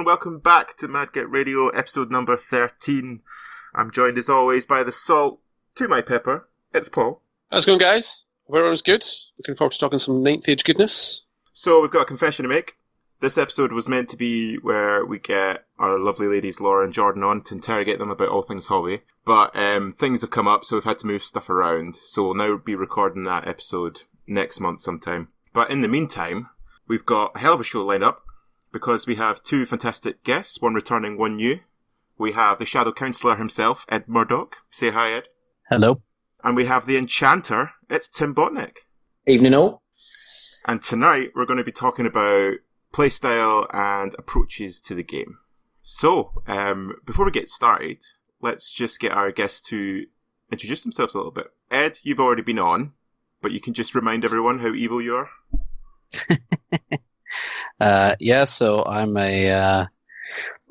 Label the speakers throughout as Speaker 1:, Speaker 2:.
Speaker 1: and welcome back to Git Radio, episode number 13. I'm joined as always by the salt to my pepper. It's Paul.
Speaker 2: How's it going, guys? Hope everyone's good. Looking forward to talking some 9th Age goodness.
Speaker 1: So we've got a confession to make. This episode was meant to be where we get our lovely ladies Laura and Jordan on to interrogate them about all things hobby. But things have come up, so we've had to move stuff around. So we'll now be recording that episode next month sometime. But in the meantime, we've got a hell of a show lined up because we have two fantastic guests, one returning, one new. We have the Shadow Counsellor himself, Ed Murdoch. Say hi, Ed.
Speaker 3: Hello.
Speaker 1: And we have the Enchanter. It's Tim Botnick.
Speaker 4: Evening all.
Speaker 1: And tonight we're going to be talking about playstyle and approaches to the game. So, before we get started, let's just get our guests to introduce themselves a little bit. Ed, you've already been on, but you can just remind everyone how evil you are.
Speaker 3: So I'm a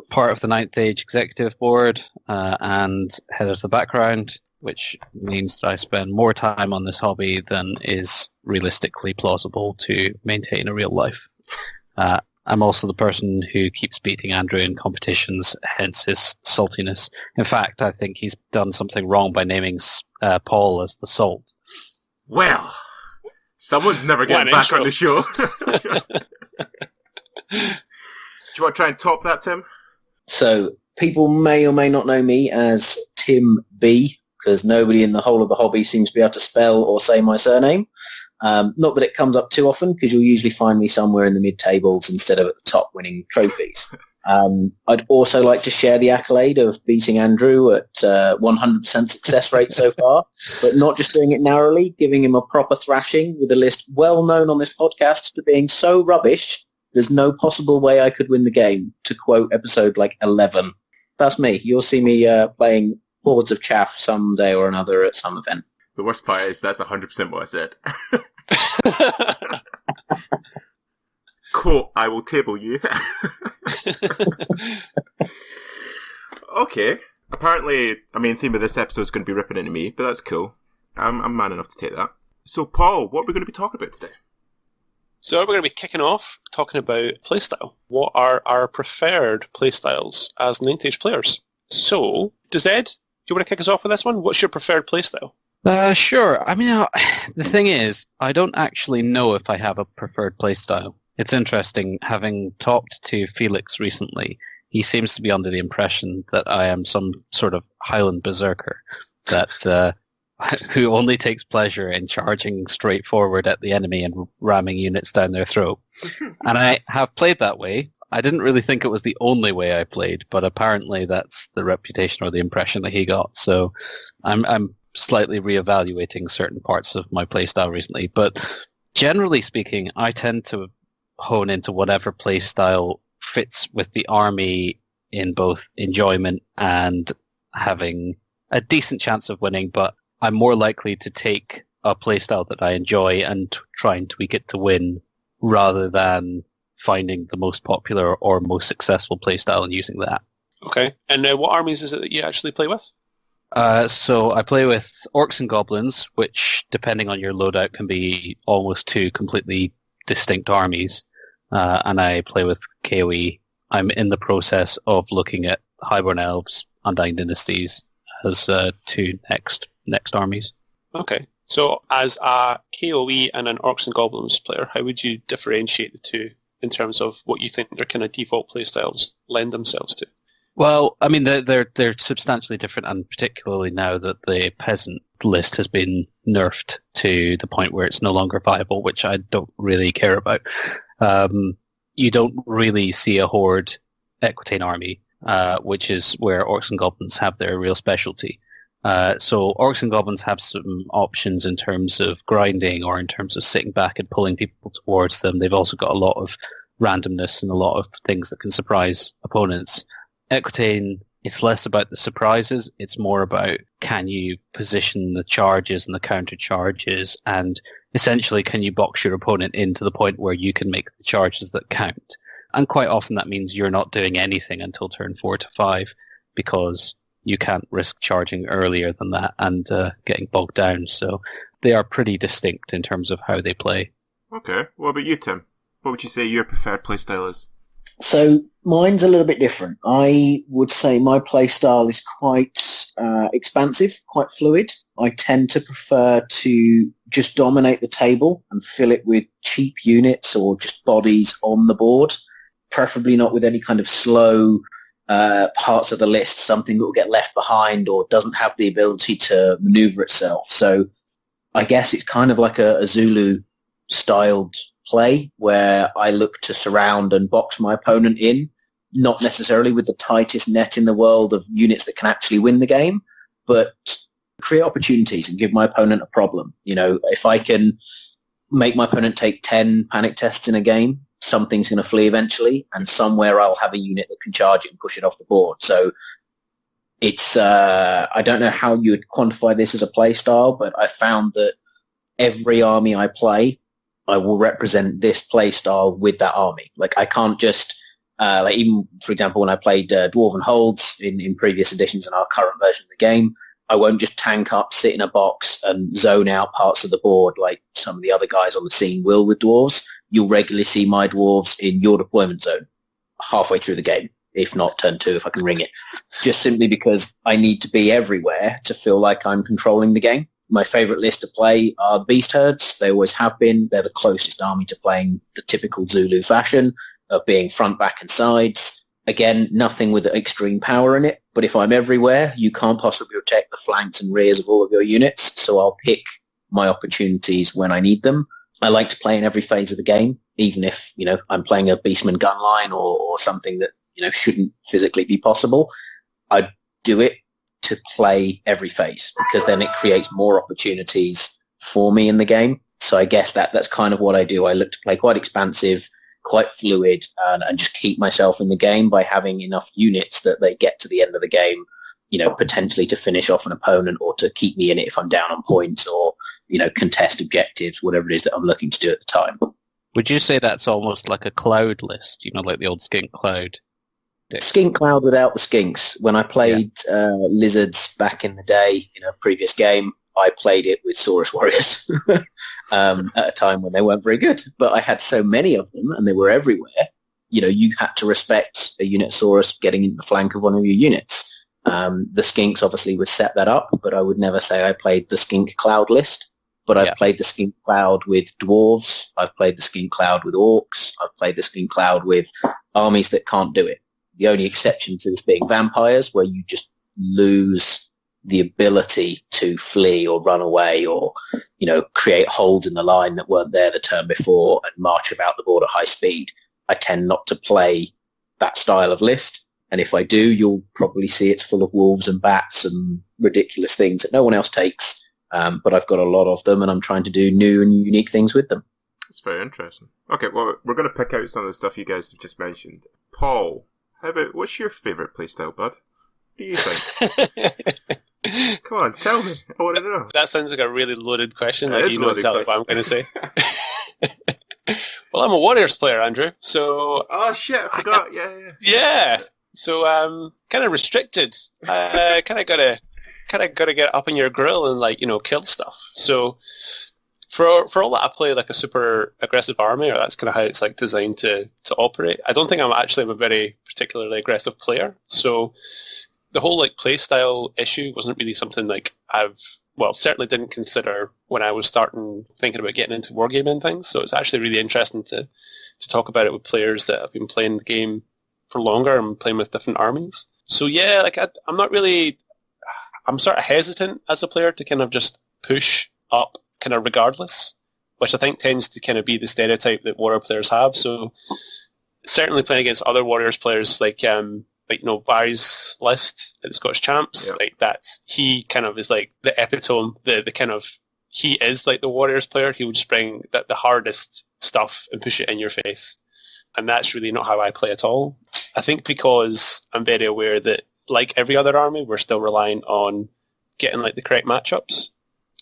Speaker 3: part of the 9th Age Executive Board and head of the background, which means that I spend more time on this hobby than is realistically plausible to maintain a real life. I'm also the person who keeps beating Andrew in competitions, hence his saltiness. In fact, I think he's done something wrong by naming Paul as the Salt.
Speaker 1: Well, someone's never getting back on the show. Do you want to try and top that, Tim?
Speaker 4: So, people may or may not know me as Tim B, because nobody in the whole of the hobby seems to be able to spell or say my surname. Not that it comes up too often, because you'll usually find me somewhere in the mid-tables instead of at the top winning trophies. I'd also like to share the accolade of beating Andrew at 100% success rate so far, but not just doing it narrowly, giving him a proper thrashing with a list well known on this podcast to being so rubbish, there's no possible way I could win the game, to quote episode 11. That's me. You'll see me playing hordes of chaff someday or another at some event.
Speaker 1: The worst part is that's 100% what I said. Quote, I will table you. Okay. Apparently, a main theme of this episode is going to be ripping into me, but that's cool. I'm man enough to take that. So, Paul, what are we going to be talking about today?
Speaker 2: So we're going to be kicking off talking about playstyle. What are our preferred playstyles as 9th Age players? So, Ed, do you want to kick us off with this one? What's your preferred playstyle?
Speaker 3: Sure. I mean, the thing is, I don't actually know if I have a preferred playstyle. It's interesting, having talked to Felix recently, he seems to be under the impression that I am some sort of Highland berserker that who only takes pleasure in charging straight forward at the enemy and ramming units down their throat. And I have played that way. I didn't really think it was the only way I played, but apparently that's the reputation or the impression that he got. So I'm slightly reevaluating certain parts of my playstyle recently. But generally speaking, I tend to hone into whatever playstyle fits with the army in both enjoyment and having a decent chance of winning, but I'm more likely to take a playstyle that I enjoy and try and tweak it to win rather than finding the most popular or most successful playstyle and using that.
Speaker 2: Okay. And what armies is it that you actually play with?
Speaker 3: So I play with orcs and goblins, which, depending on your loadout, can be almost two completely distinct armies. And I play with KOE. I'm in the process of looking at Highborn Elves, Undying Dynasties as two next armies.
Speaker 2: Okay. So as a KOE and an Orcs and Goblins player, how would you differentiate the two in terms of what you think their kind of default playstyles lend themselves to?
Speaker 3: Well, I mean, they're substantially different, and particularly now that the peasant list has been nerfed to the point where it's no longer viable, which I don't really care about. You don't really see a horde Equitane army, which is where Orcs and Goblins have their real specialty. So Orcs and Goblins have some options in terms of grinding or in terms of sitting back and pulling people towards them. They've also got a lot of randomness and a lot of things that can surprise opponents. Equitane, it's less about the surprises. It's more about can you position the charges and the counter charges, and essentially can you box your opponent in to the point where you can make the charges that count. And quite often that means you're not doing anything until turn 4 to 5 because you can't risk charging earlier than that and getting bogged down. So they are pretty distinct in terms of how they play.
Speaker 1: Okay. What about you, Tim? What would you say your preferred playstyle is?
Speaker 4: So Mine's a little bit different. I would say my playstyle is quite expansive, quite fluid. I tend to prefer to just dominate the table and fill it with cheap units or just bodies on the board, preferably not with any kind of slow parts of the list, something that will get left behind or doesn't have the ability to maneuver itself. So I guess it's kind of like a Zulu-styled play where I look to surround and box my opponent in, not necessarily with the tightest net in the world of units that can actually win the game, but create opportunities and give my opponent a problem. You know, if I can make my opponent take 10 panic tests in a game, something's going to flee eventually, and somewhere I'll have a unit that can charge it and push it off the board. So it's, I don't know how you would quantify this as a play style, but I found that every army I play, I will represent this play style with that army. Like I can't just, like even for example, when I played Dwarven Holds in previous editions and our current version of the game, I won't just tank up, sit in a box and zone out parts of the board like some of the other guys on the scene will with dwarves. You'll regularly see my dwarves in your deployment zone halfway through the game, if not turn 2 if I can ring it, just simply because I need to be everywhere to feel like I'm controlling the game. My favorite list to play are the Beast Herds. They always have been. They're the closest army to playing the typical Zulu fashion of being front, back, and sides. Again, nothing with extreme power in it, but if I'm everywhere, you can't possibly protect the flanks and rears of all of your units, so I'll pick my opportunities when I need them. I like to play in every phase of the game, even if, you know, I'm playing a Beastman gun line or something that, you know, shouldn't physically be possible. I do it to play every phase because then it creates more opportunities for me in the game. So I guess that's kind of what I do. I look to play quite expansive, quite fluid, and just keep myself in the game by having enough units that they get to the end of the game, you know, potentially to finish off an opponent or to keep me in it if I'm down on points or, you know, contest objectives, whatever it is that I'm looking to do at the time.
Speaker 3: Would you say that's almost like a cloud list, you know, like the old Skink Cloud?
Speaker 4: Skink Cloud without the skinks. When I played Lizards back in the day in a previous game, I played it with Saurus Warriors at a time when they weren't very good. But I had so many of them, and they were everywhere. You know, you had to respect a unit Saurus getting into the flank of one of your units. The Skinks obviously would set that up, but I would never say I played the Skink Cloud list. But I've played the Skink Cloud with Dwarves. I've played the Skink Cloud with Orcs. I've played the Skink Cloud with armies that can't do it. The only exception to this being vampires, where you just lose the ability to flee or run away or, you know, create holes in the line that weren't there the turn before and march about the board at high speed. I tend not to play that style of list. And if I do, you'll probably see it's full of wolves and bats and ridiculous things that no one else takes. But I've got a lot of them and I'm trying to do new and unique things with them.
Speaker 1: That's very interesting. Okay, well, we're going to pick out some of the stuff you guys have just mentioned. Paul, what's your favourite playstyle, bud? What do you think? Come on, tell me. I want to know.
Speaker 2: That sounds like a really loaded question. Like you know exactly what I'm going to say. Well, I'm a Warriors player, Andrew. So.
Speaker 1: Oh shit! I forgot.
Speaker 2: Yeah. So kind of restricted. Kind of gotta get up in your grill and, like, you know, kill stuff. So for all that I play like a super aggressive army, or that's kind of how it's like designed to operate. I don't think I'm actually a very particularly aggressive player. So the whole like play style issue wasn't really something like certainly didn't consider when I was thinking about getting into wargaming and things. So it's actually really interesting to talk about it with players that have been playing the game for longer and playing with different armies. So yeah, like I'm sort of hesitant as a player to kind of just push up kind of regardless, which I think tends to kind of be the stereotype that warrior players have. So certainly playing against other warriors players like you know, Barry's list at the Scottish Champs, like he kind of is like the epitome, the kind of, he is like the Warriors player. He would just bring the hardest stuff and push it in your face. And that's really not how I play at all. I think because I'm very aware that, like every other army, we're still relying on getting like the correct matchups.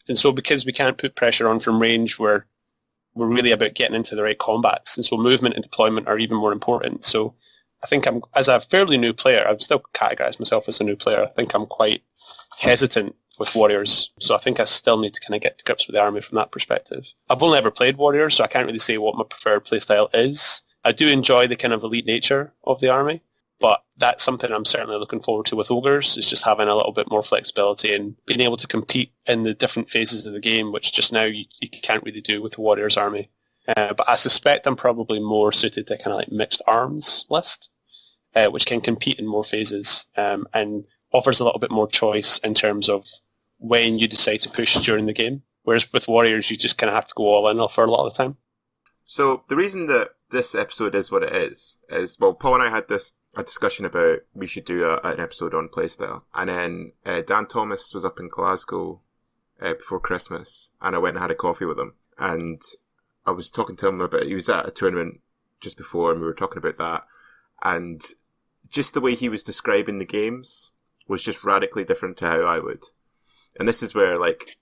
Speaker 2: And so because we can't put pressure on from range, we're really about getting into the right combats. And so movement and deployment are even more important. So I think as a fairly new player, I would still categorize myself as a new player. I think I'm quite hesitant with Warriors. So I think I still need to kind of get to grips with the army from that perspective. I've only ever played Warriors, so I can't really say what my preferred playstyle is. I do enjoy the kind of elite nature of the army, but that's something I'm certainly looking forward to with ogres, is just having a little bit more flexibility and being able to compete in the different phases of the game, which just now you can't really do with the warriors army. But I suspect I'm probably more suited to kind of like mixed arms list, which can compete in more phases and offers a little bit more choice in terms of when you decide to push during the game. Whereas with warriors, you just kind of have to go all in for a lot of the time.
Speaker 1: So the reason that this episode is what it is, well, Paul and I had a discussion about we should do an episode on playstyle. And then Dan Thomas was up in Glasgow before Christmas, and I went and had a coffee with him. And I was talking to him about, he was at a tournament just before, and we were talking about that. And just the way he was describing the games was just radically different to how I would. And this is where, like,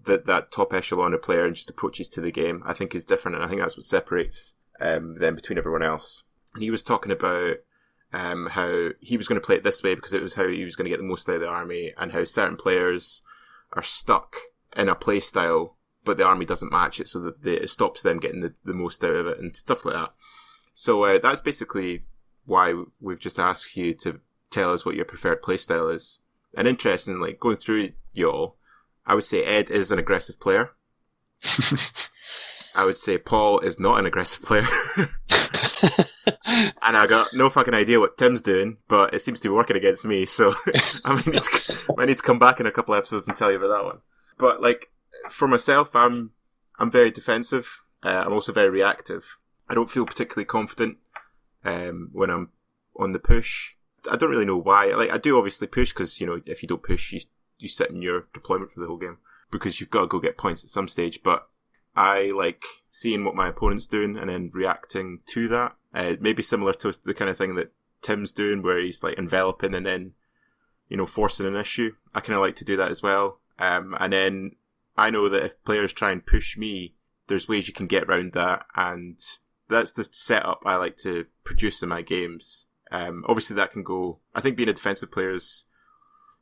Speaker 1: that top echelon of player and just approaches to the game, I think, is different, and I think that's what separates them between everyone else. And he was talking about how he was going to play it this way because it was how he was going to get the most out of the army, and how certain players are stuck in a play style, but the army doesn't match it, so that it stops them getting the most out of it and stuff like that. So that's basically why we've just asked you to tell us what your preferred playstyle is. And interestingly, going through y'all, I would say Ed is an aggressive player. I would say Paul is not an aggressive player. And I got no fucking idea what Tim's doing, but it seems to be working against me, so I might need to come back in a couple of episodes and tell you about that one. But, like, for myself, I'm very defensive. I'm also very reactive. I don't feel particularly confident when I'm on the push. I don't really know why. Like, I do obviously push because, you know, if you don't push, you sit in your deployment for the whole game because you've got to go get points at some stage. But I like seeing what my opponent's doing and then reacting to that. Maybe similar to the kind of thing that Tim's doing, where he's like enveloping and then, you know, forcing an issue. I kind of like to do that as well. And then I know that if players try and push me, there's ways you can get around that, and that's the setup I like to produce in my games. Obviously that can go, I think being a defensive player is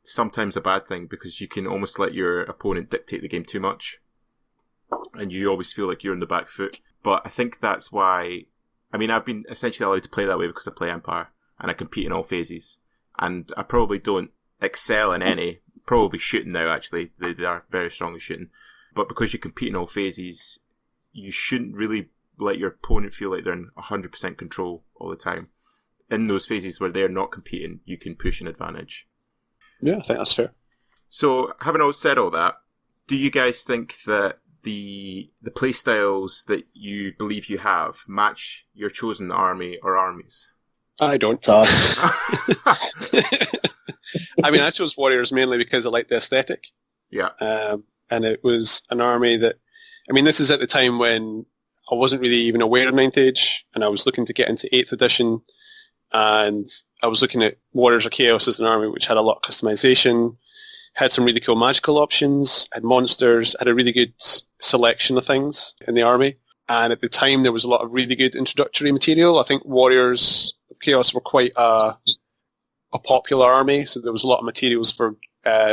Speaker 1: sometimes a bad thing because you can almost let your opponent dictate the game too much and you always feel like you're on the back foot. But I think that's why, I mean, I've been essentially allowed to play that way because I play Empire and I compete in all phases, and I probably don't excel in any, probably shooting now actually, they are very strongly shooting, but because you compete in all phases, you shouldn't really let your opponent feel like they're in 100% control all the time. In those phases where they're not competing, you can push an advantage.
Speaker 2: Yeah, I think that's fair.
Speaker 1: So, having said all that, do you guys think that the playstyles that you believe you have match your chosen army or armies?
Speaker 2: I don't. I mean, I chose warriors mainly because I like the aesthetic.
Speaker 1: Yeah.
Speaker 2: And it was an army that, I mean, this is at the time when I wasn't really even aware of 9th Age, and I was looking to get into 8th edition, and I was looking at Warriors of Chaos as an army which had a lot of customization, had some really cool magical options, had monsters, had a really good selection of things in the army. And at the time, there was a lot of really good introductory material. I think Warriors of Chaos were quite a popular army, so there was a lot of materials for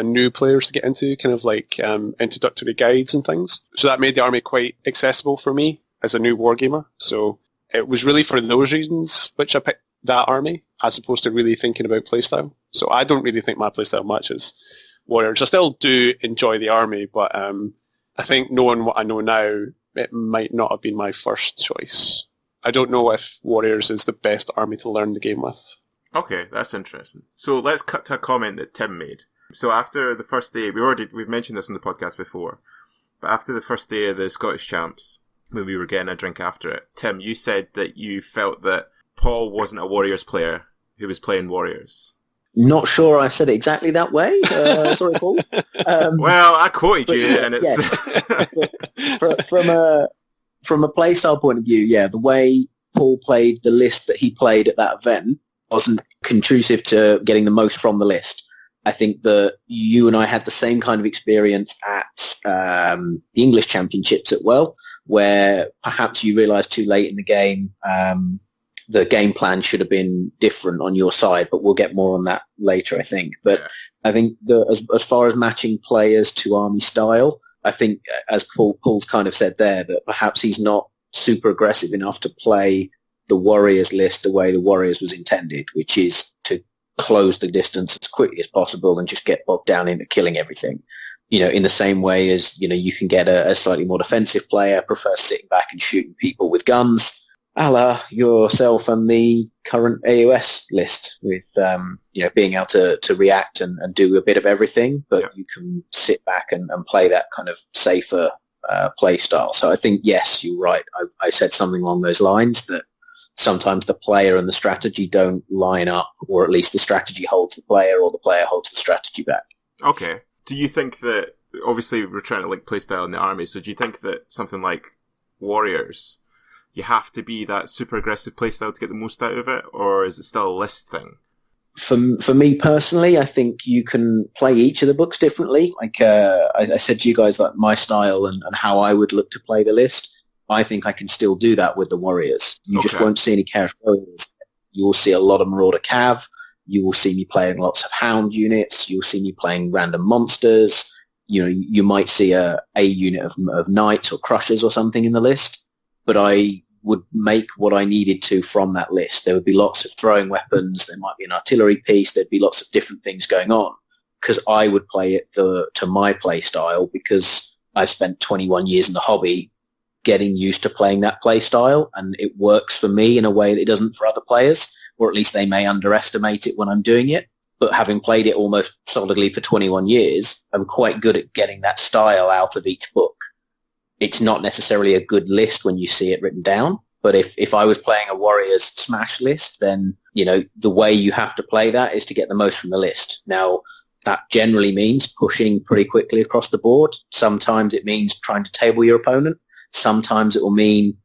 Speaker 2: new players to get into, kind of like introductory guides and things. So that made the army quite accessible for me as a new wargamer. So it was really for those reasons which I picked that army, as opposed to really thinking about playstyle. So I don't really think my playstyle matches Warriors. I still do enjoy the army, but I think knowing what I know now, it might not have been my first choice. I don't know if Warriors is the best army to learn the game with.
Speaker 1: Okay, that's interesting. So let's cut to a comment that Tim made. So after the first day, we've mentioned this on the podcast before, but after the first day of the Scottish Champs, when we were getting a drink after it, Tim, you said that you felt that Paul wasn't a Warriors player who was playing Warriors.
Speaker 4: Not sure I said it exactly that way. Sorry, Paul.
Speaker 1: Well, I quoted you, and it's...
Speaker 4: Yes. From a playstyle point of view, yeah, the way Paul played the list that he played at that event wasn't conducive to getting the most from the list. I think that you and I had the same kind of experience at the English Championships at Well, where perhaps you realised too late in the game the game plan should have been different on your side, but we'll get more on that later, I think. But yeah. I think as far as matching players to army style, I think, as Paul's kind of said there, that perhaps he's not super aggressive enough to play the Warriors list the way the Warriors was intended, which is to close the distance as quickly as possible and just get bogged down into killing everything. In the same way as, you can get a slightly more defensive player, prefers sitting back and shooting people with guns, a la yourself and the current AOS list with, being able to react and do a bit of everything, but you can sit back and play that kind of safer play style. So I think, yes, you're right. I said something along those lines, that sometimes the player and the strategy don't line up, or at least the strategy holds the player or the player holds the strategy back.
Speaker 1: Okay. Do you think that, obviously we're trying to link playstyle in the army, so do you think that something like Warriors, you have to be that super aggressive playstyle to get the most out of it, or is it still a list thing?
Speaker 4: For me personally, I think you can play each of the books differently. Like I said to you guys, like my style and how I would look to play the list, I think I can still do that with the Warriors. You just won't see any Chaos Warriors. You will see a lot of Marauder Cav. You will see me playing lots of Hound units. You'll see me playing random monsters. You might see a unit of Knights or Crushers or something in the list, but I would make what I needed to from that list. There would be lots of throwing weapons. There might be an artillery piece. There'd be lots of different things going on, because I would play it to my play style, because I've spent 21 years in the hobby getting used to playing that play style, and it works for me in a way that it doesn't for other players, or at least they may underestimate it when I'm doing it. But having played it almost solidly for 21 years, I'm quite good at getting that style out of each book. It's not necessarily a good list when you see it written down, but if I was playing a Warriors Smash list, then, the way you have to play that is to get the most from the list. Now, that generally means pushing pretty quickly across the board. Sometimes it means trying to table your opponent. Sometimes it will mean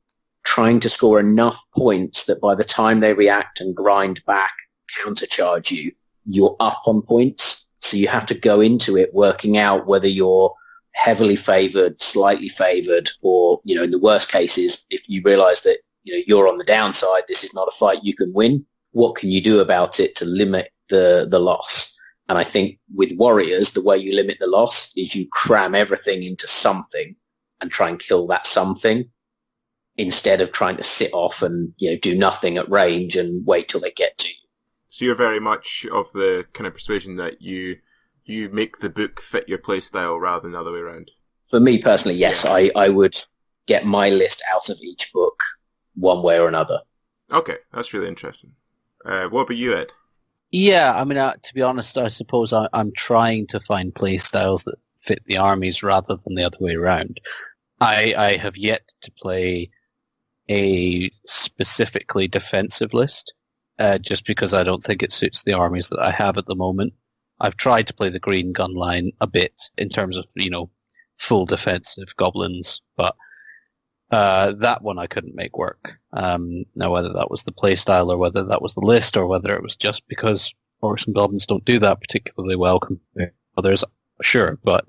Speaker 4: trying to score enough points that by the time they react and grind back, countercharge you, you're up on points. So you have to go into it working out whether you're heavily favored, slightly favored, or, in the worst cases, if you realize that, you're on the downside, this is not a fight you can win, what can you do about it to limit the loss? And I think with Warriors, the way you limit the loss is you cram everything into something and try and kill that something, instead of trying to sit off and, do nothing at range and wait till they get to you.
Speaker 1: So you're very much of the kind of persuasion that you make the book fit your play style rather than the other way around.
Speaker 4: For me personally, yes, yeah. I would get my list out of each book one way or another.
Speaker 1: Okay, that's really interesting. What about you, Ed?
Speaker 3: Yeah, I mean, to be honest, I suppose I'm trying to find play styles that fit the armies rather than the other way around. I have yet to play a specifically defensive list, just because I don't think it suits the armies that I have at the moment. I've tried to play the green gun line a bit in terms of, full defensive goblins, but that one I couldn't make work. Now, whether that was the playstyle or whether that was the list or whether it was just because orcs and goblins don't do that particularly well compared to others, sure. But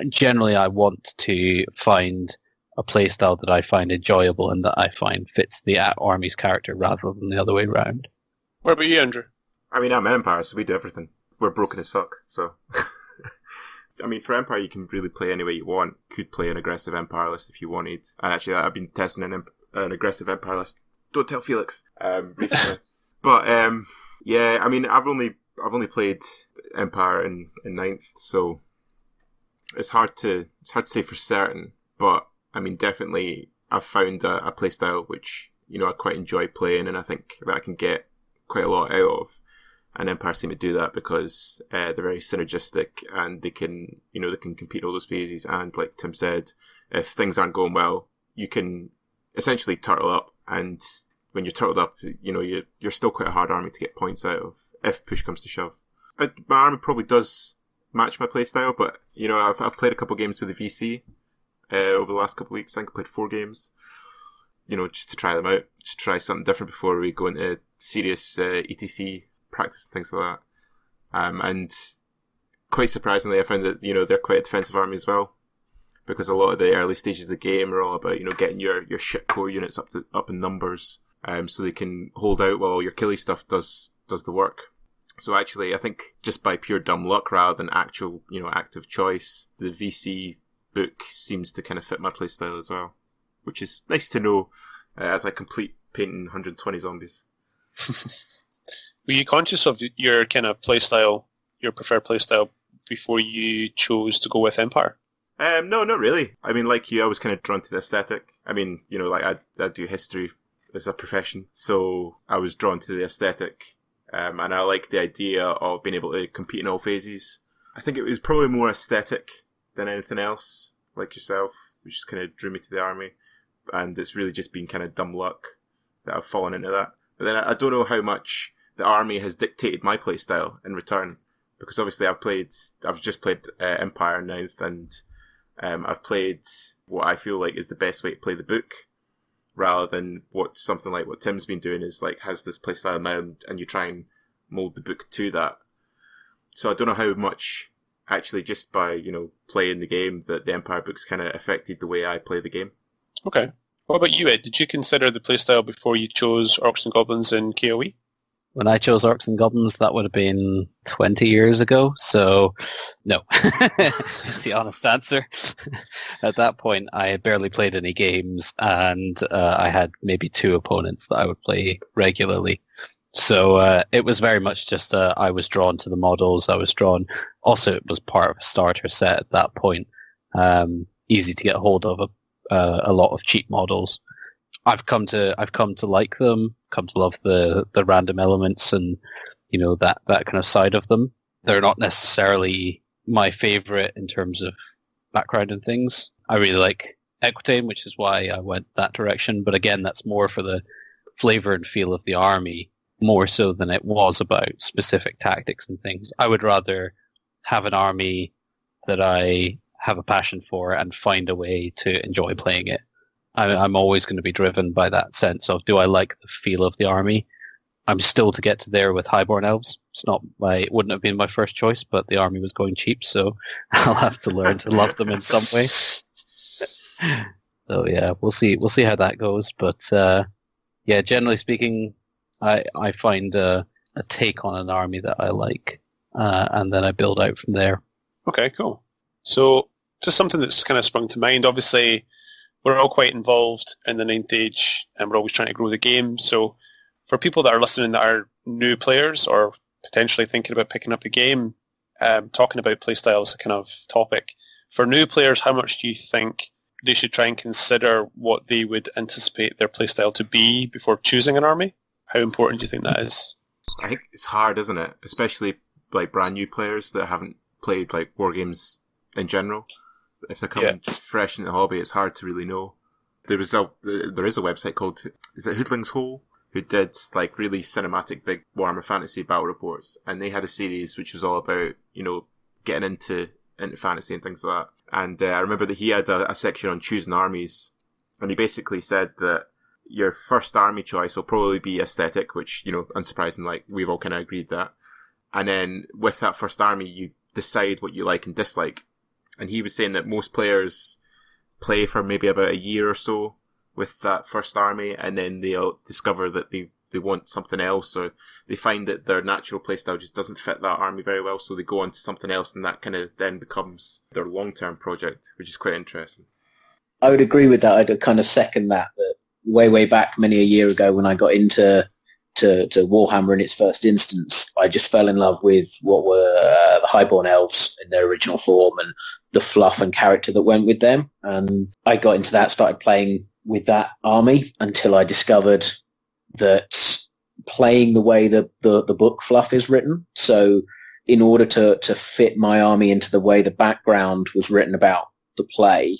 Speaker 3: generally, I want to find a playstyle that I find enjoyable and that I find fits the army's character rather than the other way around.
Speaker 2: What about you, Andrew?
Speaker 1: I mean, I'm Empire, so we do everything. We're broken as fuck, so... I mean, for Empire, you can really play any way you want. Could play an aggressive Empire list if you wanted. And actually, I've been testing an aggressive Empire list. Don't tell Felix. Recently. But yeah, I mean, I've only played Empire in 9th, so it's hard to say for certain. But I mean, definitely, I've found a playstyle which I quite enjoy playing, and I think that I can get quite a lot out of. And Empire seem to do that because they're very synergistic, and they can compete in all those phases. And like Tim said, if things aren't going well, you can essentially turtle up. And when you're turtled up, you're still quite a hard army to get points out of if push comes to shove. My army probably does match my playstyle, but I've played a couple games with the VC over the last couple of weeks. I think I played 4 games. Just to try them out, just try something different before we go into serious ETC practice and things like that. And quite surprisingly, I found that they're quite a defensive army as well, because a lot of the early stages of the game are all about getting your shit core units up in numbers, so they can hold out while your killy stuff does the work. So actually, I think just by pure dumb luck rather than actual active choice, the VC book seems to kind of fit my playstyle as well, which is nice to know as I complete painting 120 zombies.
Speaker 2: Were you conscious of your kind of playstyle, your preferred playstyle, before you chose to go with Empire?
Speaker 1: No, not really. I mean, like you, I was kind of drawn to the aesthetic. I mean, you know, like I do history as a profession, so I was drawn to the aesthetic, and I like the idea of being able to compete in all phases. I think it was probably more aesthetic than anything else, like yourself, which just kind of drew me to the army, and it's really just been kind of dumb luck that I've fallen into that. But then I don't know how much the army has dictated my playstyle in return, because obviously I've just played Empire 9th, and I've played what I feel like is the best way to play the book, rather than something like what Tim's been doing is like has this playstyle now, and you try and mold the book to that. So I don't know how much actually just by, you know, playing the game that the Empire books kind of affected the way I play the game.
Speaker 2: Okay. What about you, Ed? Did you consider the playstyle before you chose Orcs and Goblins in KOE?
Speaker 3: When I chose Orcs and Goblins, that would have been 20 years ago, so no. It's the honest answer. At that point, I had barely played any games, and I had maybe 2 opponents that I would play regularly. So it was very much just I was drawn to the models. Also, it was part of a starter set at that point. Easy to get hold of a lot of cheap models. I've come to like them, come to love the random elements and, you know, that kind of side of them. They're not necessarily my favorite in terms of background and things. I really like Equitane, which is why I went that direction. But again, that's more for the flavor and feel of the army, more so than it was about specific tactics and things. I would rather have an army that I have a passion for and find a way to enjoy playing it. I'm always going to be driven by that sense of, do I like the feel of the army? I'm still to get to there with Highborn Elves. It wouldn't have been my first choice, but the army was going cheap, so I'll have to learn to love them in some way. So yeah, we'll see how that goes. But yeah, generally speaking, I find a take on an army that I like, and then I build out from there.
Speaker 2: Okay, cool. So just something that's kind of sprung to mind. Obviously, we're all quite involved in the 9th Age, and we're always trying to grow the game. So for people that are listening that are new players or potentially thinking about picking up the game, talking about playstyle is a kind of topic. For new players, how much do you think they should try and consider what they would anticipate their playstyle to be before choosing an army? How important do you think that is?
Speaker 1: I think it's hard, isn't it? Especially like brand new players that haven't played like war games in general. If they're coming fresh in the hobby, it's hard to really know. There is a website called, is it Hoodling's Hole, who did like really cinematic big Warhammer Fantasy battle reports, and they had a series which was all about, you know, getting into fantasy and things like that. And I remember that he had a section on choosing armies, and he basically said that your first army choice will probably be aesthetic, which, you know, unsurprising, like we've all kind of agreed that. And then with that first army, you decide what you like and dislike. And he was saying that most players play for maybe about a year or so with that first army, and then they'll discover that they want something else, or they find that their natural playstyle just doesn't fit that army very well, so they go on to something else, and that kind of then becomes their long-term project, which is quite interesting.
Speaker 4: I would agree with that. I'd kind of second that way back many a year ago when I got into Warhammer in its first instance, I just fell in love with what were the Highborn Elves in their original form and the fluff and character that went with them. And I got into that, started playing with that army until I discovered that playing the way the book fluff is written, so in order to fit my army into the way the background was written about the play,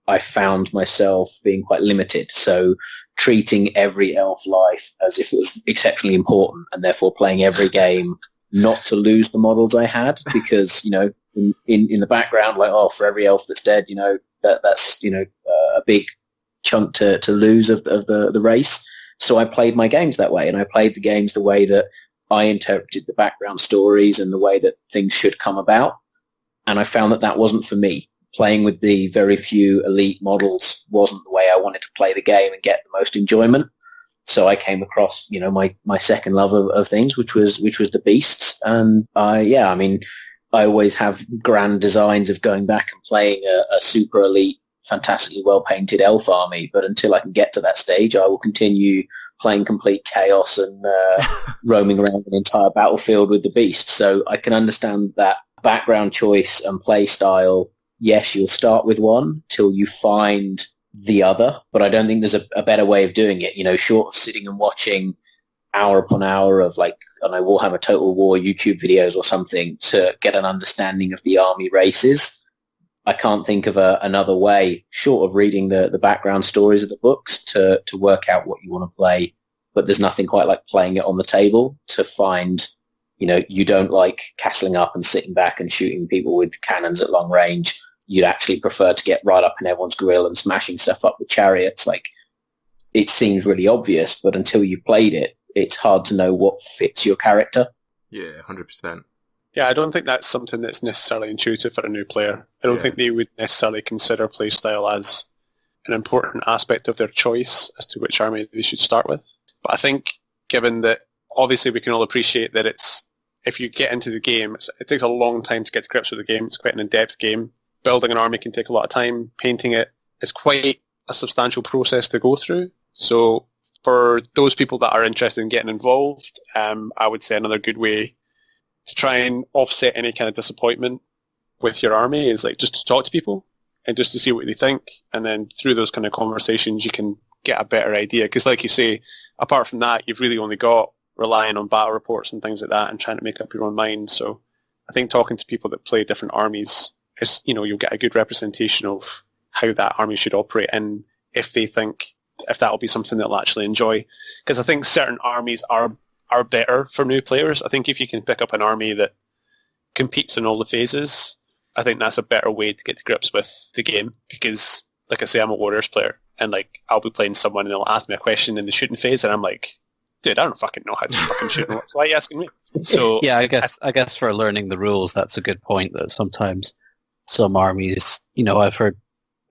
Speaker 4: I found myself being quite limited. So treating every elf life as if it was exceptionally important, and therefore playing every game not to lose the models I had, because, you know, in the background, like, oh, for every elf that's dead, you know, that's, you know, a big chunk to lose of the race. So I played my games that way, and I played the games the way that I interpreted the background stories and the way that things should come about. And I found that wasn't for me. Playing with the very few elite models wasn't the way I wanted to play the game and get the most enjoyment. So I came across, you know, my second love of things, which was the beasts. And I always have grand designs of going back and playing a super elite, fantastically well painted elf army. But until I can get to that stage, I will continue playing complete chaos and roaming around an entire battlefield with the beast. So I can understand that background choice and play style. Yes, you'll start with one till you find the other, but I don't think there's a better way of doing it. Short of sitting and watching hour upon hour of Warhammer Total War YouTube videos or something to get an understanding of the army races. I can't think of another way, short of reading the background stories of the books, to work out what you want to play. But there's nothing quite like playing it on the table to find, you don't like castling up and sitting back and shooting people with cannons at long range. You'd actually prefer to get right up in everyone's grill and smashing stuff up with chariots. It seems really obvious, but until you played it, it's hard to know what fits your character.
Speaker 1: Yeah, 100%.
Speaker 2: Yeah, I don't think that's something that's necessarily intuitive for a new player. I don't think they would necessarily consider playstyle as an important aspect of their choice as to which army they should start with. But I think, given that obviously we can all appreciate that if you get into the game, it takes a long time to get to grips with the game. It's quite an in-depth game. Building an army can take a lot of time. Painting it is quite a substantial process to go through. So for those people that are interested in getting involved, I would say another good way to try and offset any kind of disappointment with your army is just to talk to people and just to see what they think. And then through those kind of conversations, you can get a better idea. Because like you say, apart from that, you've really only got relying on battle reports and things like that and trying to make up your own mind. So I think talking to people that play different armies is, you'll get a good representation of how that army should operate and if they think if that'll be something they'll actually enjoy. Because I think certain armies are better for new players. I think if you can pick up an army that competes in all the phases, I think that's a better way to get to grips with the game. Because, like I say, I'm a Warriors player, and I'll be playing someone and they'll ask me a question in the shooting phase, and I'm like, dude, I don't fucking know how to fucking shoot. Why are you asking me? So
Speaker 3: yeah, I guess for learning the rules, that's a good point. That sometimes some armies, I've heard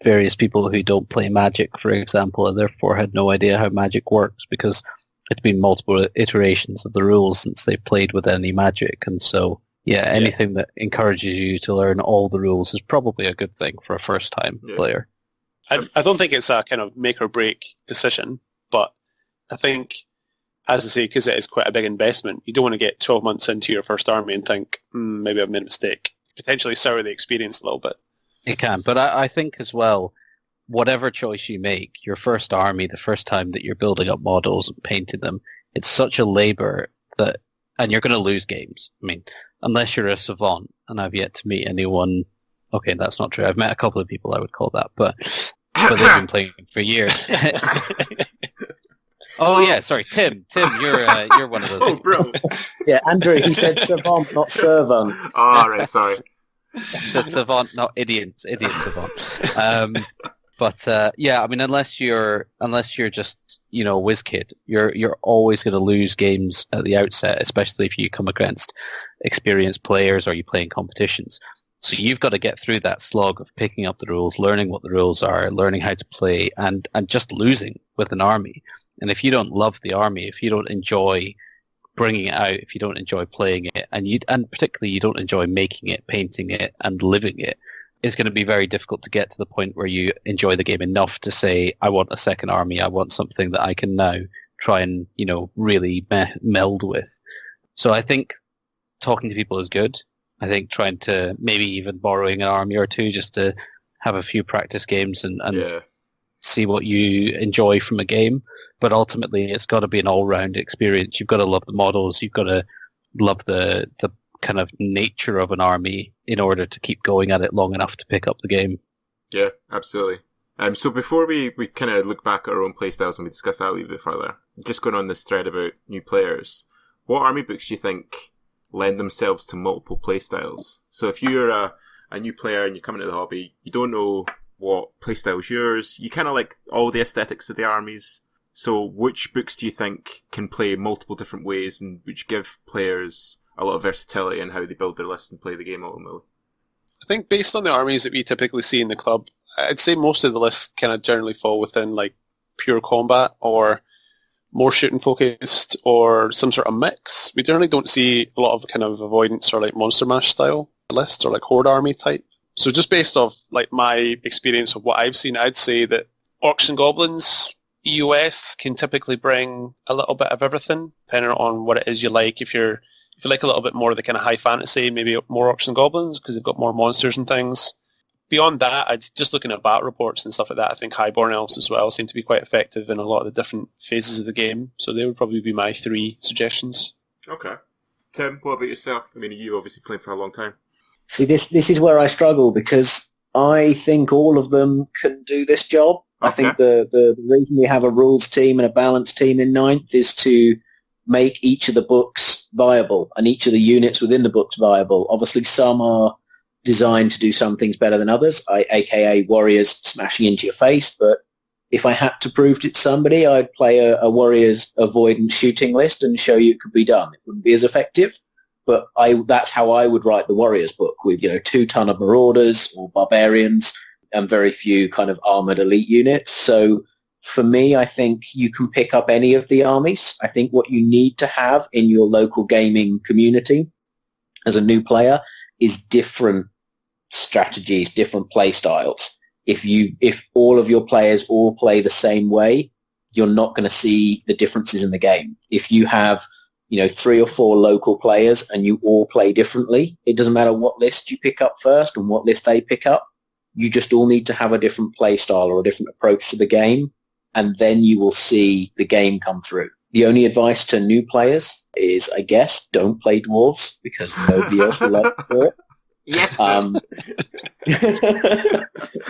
Speaker 3: various people who don't play Magic, for example, and therefore had no idea how Magic works because it's been multiple iterations of the rules since they've played with any Magic. And so, anything that encourages you to learn all the rules is probably a good thing for a first-time player.
Speaker 2: I don't think it's a kind of make or break decision, but I think, as I say, because it is quite a big investment, you don't want to get 12 months into your first army and think, maybe I've made a mistake. Potentially sour the experience a little bit.
Speaker 3: It can, but I think as well, whatever choice you make, your first army, the first time that you're building up models and painting them, it's such a labor and you're going to lose games. I mean, unless you're a savant, and I've yet to meet anyone. Okay, that's not true. I've met a couple of people I would call that, but they've been playing for years. Oh yeah, sorry, Tim, you're one of those.
Speaker 1: Oh, bro.
Speaker 4: Yeah, Andrew, he said savant, not servant.
Speaker 1: Oh, right, sorry.
Speaker 3: He said savant, not idiot savant. But I mean, unless you're just whiz kid, you're always going to lose games at the outset, especially if you come against experienced players or you play in competitions. So you've got to get through that slog of picking up the rules, learning what the rules are, learning how to play, and just losing with an army. And if you don't love the army, if you don't enjoy bringing it out, if you don't enjoy playing it, and particularly you don't enjoy making it, painting it, and living it, it's going to be very difficult to get to the point where you enjoy the game enough to say, I want a second army, I want something that I can now try and, really meld with. So I think talking to people is good. I think trying to maybe even borrowing an army or two just to have a few practice games and see what you enjoy from a game. But ultimately, it's got to be an all-round experience. You've got to love the models. You've got to love the kind of nature of an army in order to keep going at it long enough to pick up the game.
Speaker 1: Yeah, absolutely. So before we kind of look back at our own playstyles and we discuss that a wee bit further, just going on this thread about new players, what army books do you think lend themselves to multiple playstyles? So if you're a new player and you're coming to the hobby, you don't know what playstyle is yours, you kind of like all the aesthetics of the armies. So which books do you think can play multiple different ways and which give players a lot of versatility in how they build their lists and play the game ultimately?
Speaker 2: I think based on the armies that we typically see in the club, I'd say most of the lists kind of generally fall within pure combat or more shooting focused or some sort of mix. We generally don't see a lot of kind of avoidance or monster mash style lists or horde army type. So just based off my experience of what I've seen, I'd say that orcs and goblins EOS can typically bring a little bit of everything, depending on what it is you like. If you like a little bit more of the kind of high fantasy, maybe more orcs and goblins, because they've got more monsters and things. Beyond that, I'd just looking at battle reports and stuff like that, I think Highborn Elves as well seem to be quite effective in a lot of the different phases of the game. So they would probably be my 3 suggestions.
Speaker 1: Okay. Tim, what about yourself? I mean, you obviously played for a long time.
Speaker 4: See, this is where I struggle, because I think all of them can do this job.
Speaker 1: Okay.
Speaker 4: I think the reason we have a rules team and a balance team in ninth is to make each of the books viable and each of the units within the books viable. Obviously, some are designed to do some things better than others, aka warriors smashing into your face, but if I had to prove it to somebody, I'd play a warriors avoidance shooting list and show you it could be done. It wouldn't be as effective, but that's how I would write the warriors book, with 2 ton of marauders or barbarians and very few kind of armored elite units. So for me, I think you can pick up any of the armies. I think what you need to have in your local gaming community as a new player is different strategies, different play styles. If all of your players all play the same way, you're not going to see the differences in the game. If you have 3 or 4 local players and you all play differently, it doesn't matter what list you pick up first and what list they pick up. You just all need to have a different play style or a different approach to the game, and then you will see the game come through. The only advice to new players is, I guess, don't play dwarves, because nobody else will like to do it.
Speaker 1: Yes.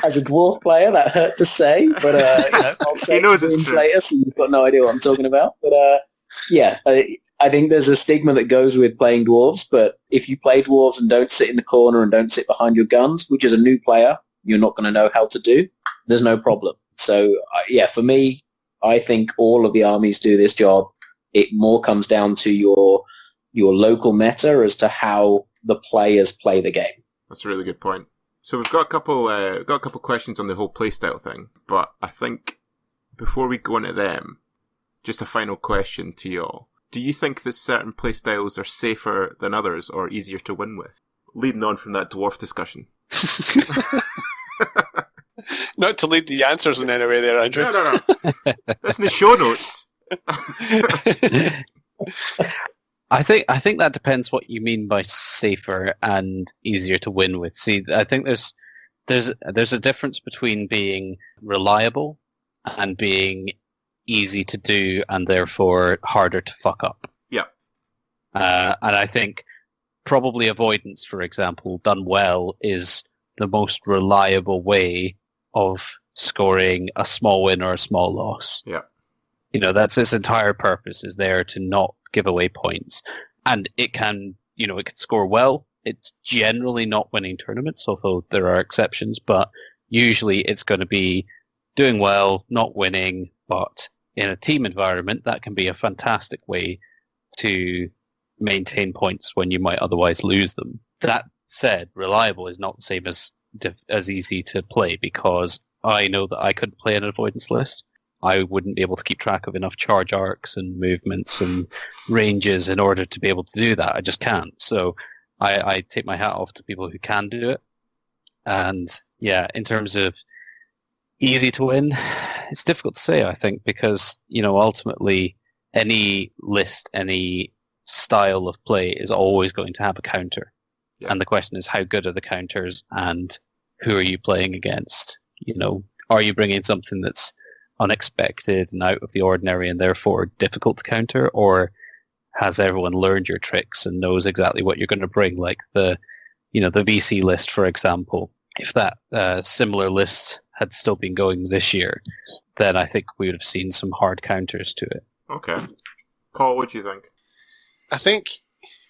Speaker 4: As a dwarf player, that hurt to say, but I'll say
Speaker 1: He knows it's
Speaker 4: it
Speaker 1: true.
Speaker 4: later, so you've got no idea what I'm talking about. But I think there's a stigma that goes with playing dwarves. But if you play dwarves and don't sit in the corner and don't sit behind your guns, which as a new player you're not going to know how to do, there's no problem. So for me, I think all of the armies do this job. It more comes down to your local meta as to how the players play the game.
Speaker 1: That's a really good point. So we've got a couple questions on the whole playstyle thing, but I think before we go into them, just a final question to y'all. Do you think that certain playstyles are safer than others or easier to win with? Leading on from that dwarf discussion.
Speaker 2: Not to lead the answers in any way there, Andrew.
Speaker 1: No. That's in the show notes.
Speaker 3: I think that depends what you mean by safer and easier to win with. See, I think there's a difference between being reliable and being easy to do and therefore harder to fuck up.
Speaker 1: Yeah.
Speaker 3: And I think probably avoidance, for example, done well, is the most reliable way of scoring a small win or a small loss.
Speaker 1: Yeah.
Speaker 3: That's its entire purpose, is there to not give away points. And it can score well. It's generally not winning tournaments, although there are exceptions, but usually it's going to be doing well, not winning, but in a team environment, that can be a fantastic way to maintain points when you might otherwise lose them. That said, reliable is not the same as easy to play, because I know that I couldn't play an avoidance list. I wouldn't be able to keep track of enough charge arcs and movements and ranges in order to be able to do that. I just can't. So I take my hat off to people who can do it. And yeah, in terms of easy to win, it's difficult to say, I think, because, ultimately any list, any style of play is always going to have a counter. Yeah. And the question is, how good are the counters and who are you playing against? Are you bringing something that's unexpected and out of the ordinary and therefore difficult to counter, or has everyone learned your tricks and knows exactly what you're going to bring? Like the VC list, for example. If that similar list had still been going this year, then I think we would have seen some hard counters to it.
Speaker 1: Okay. Paul, what do you think?
Speaker 2: I think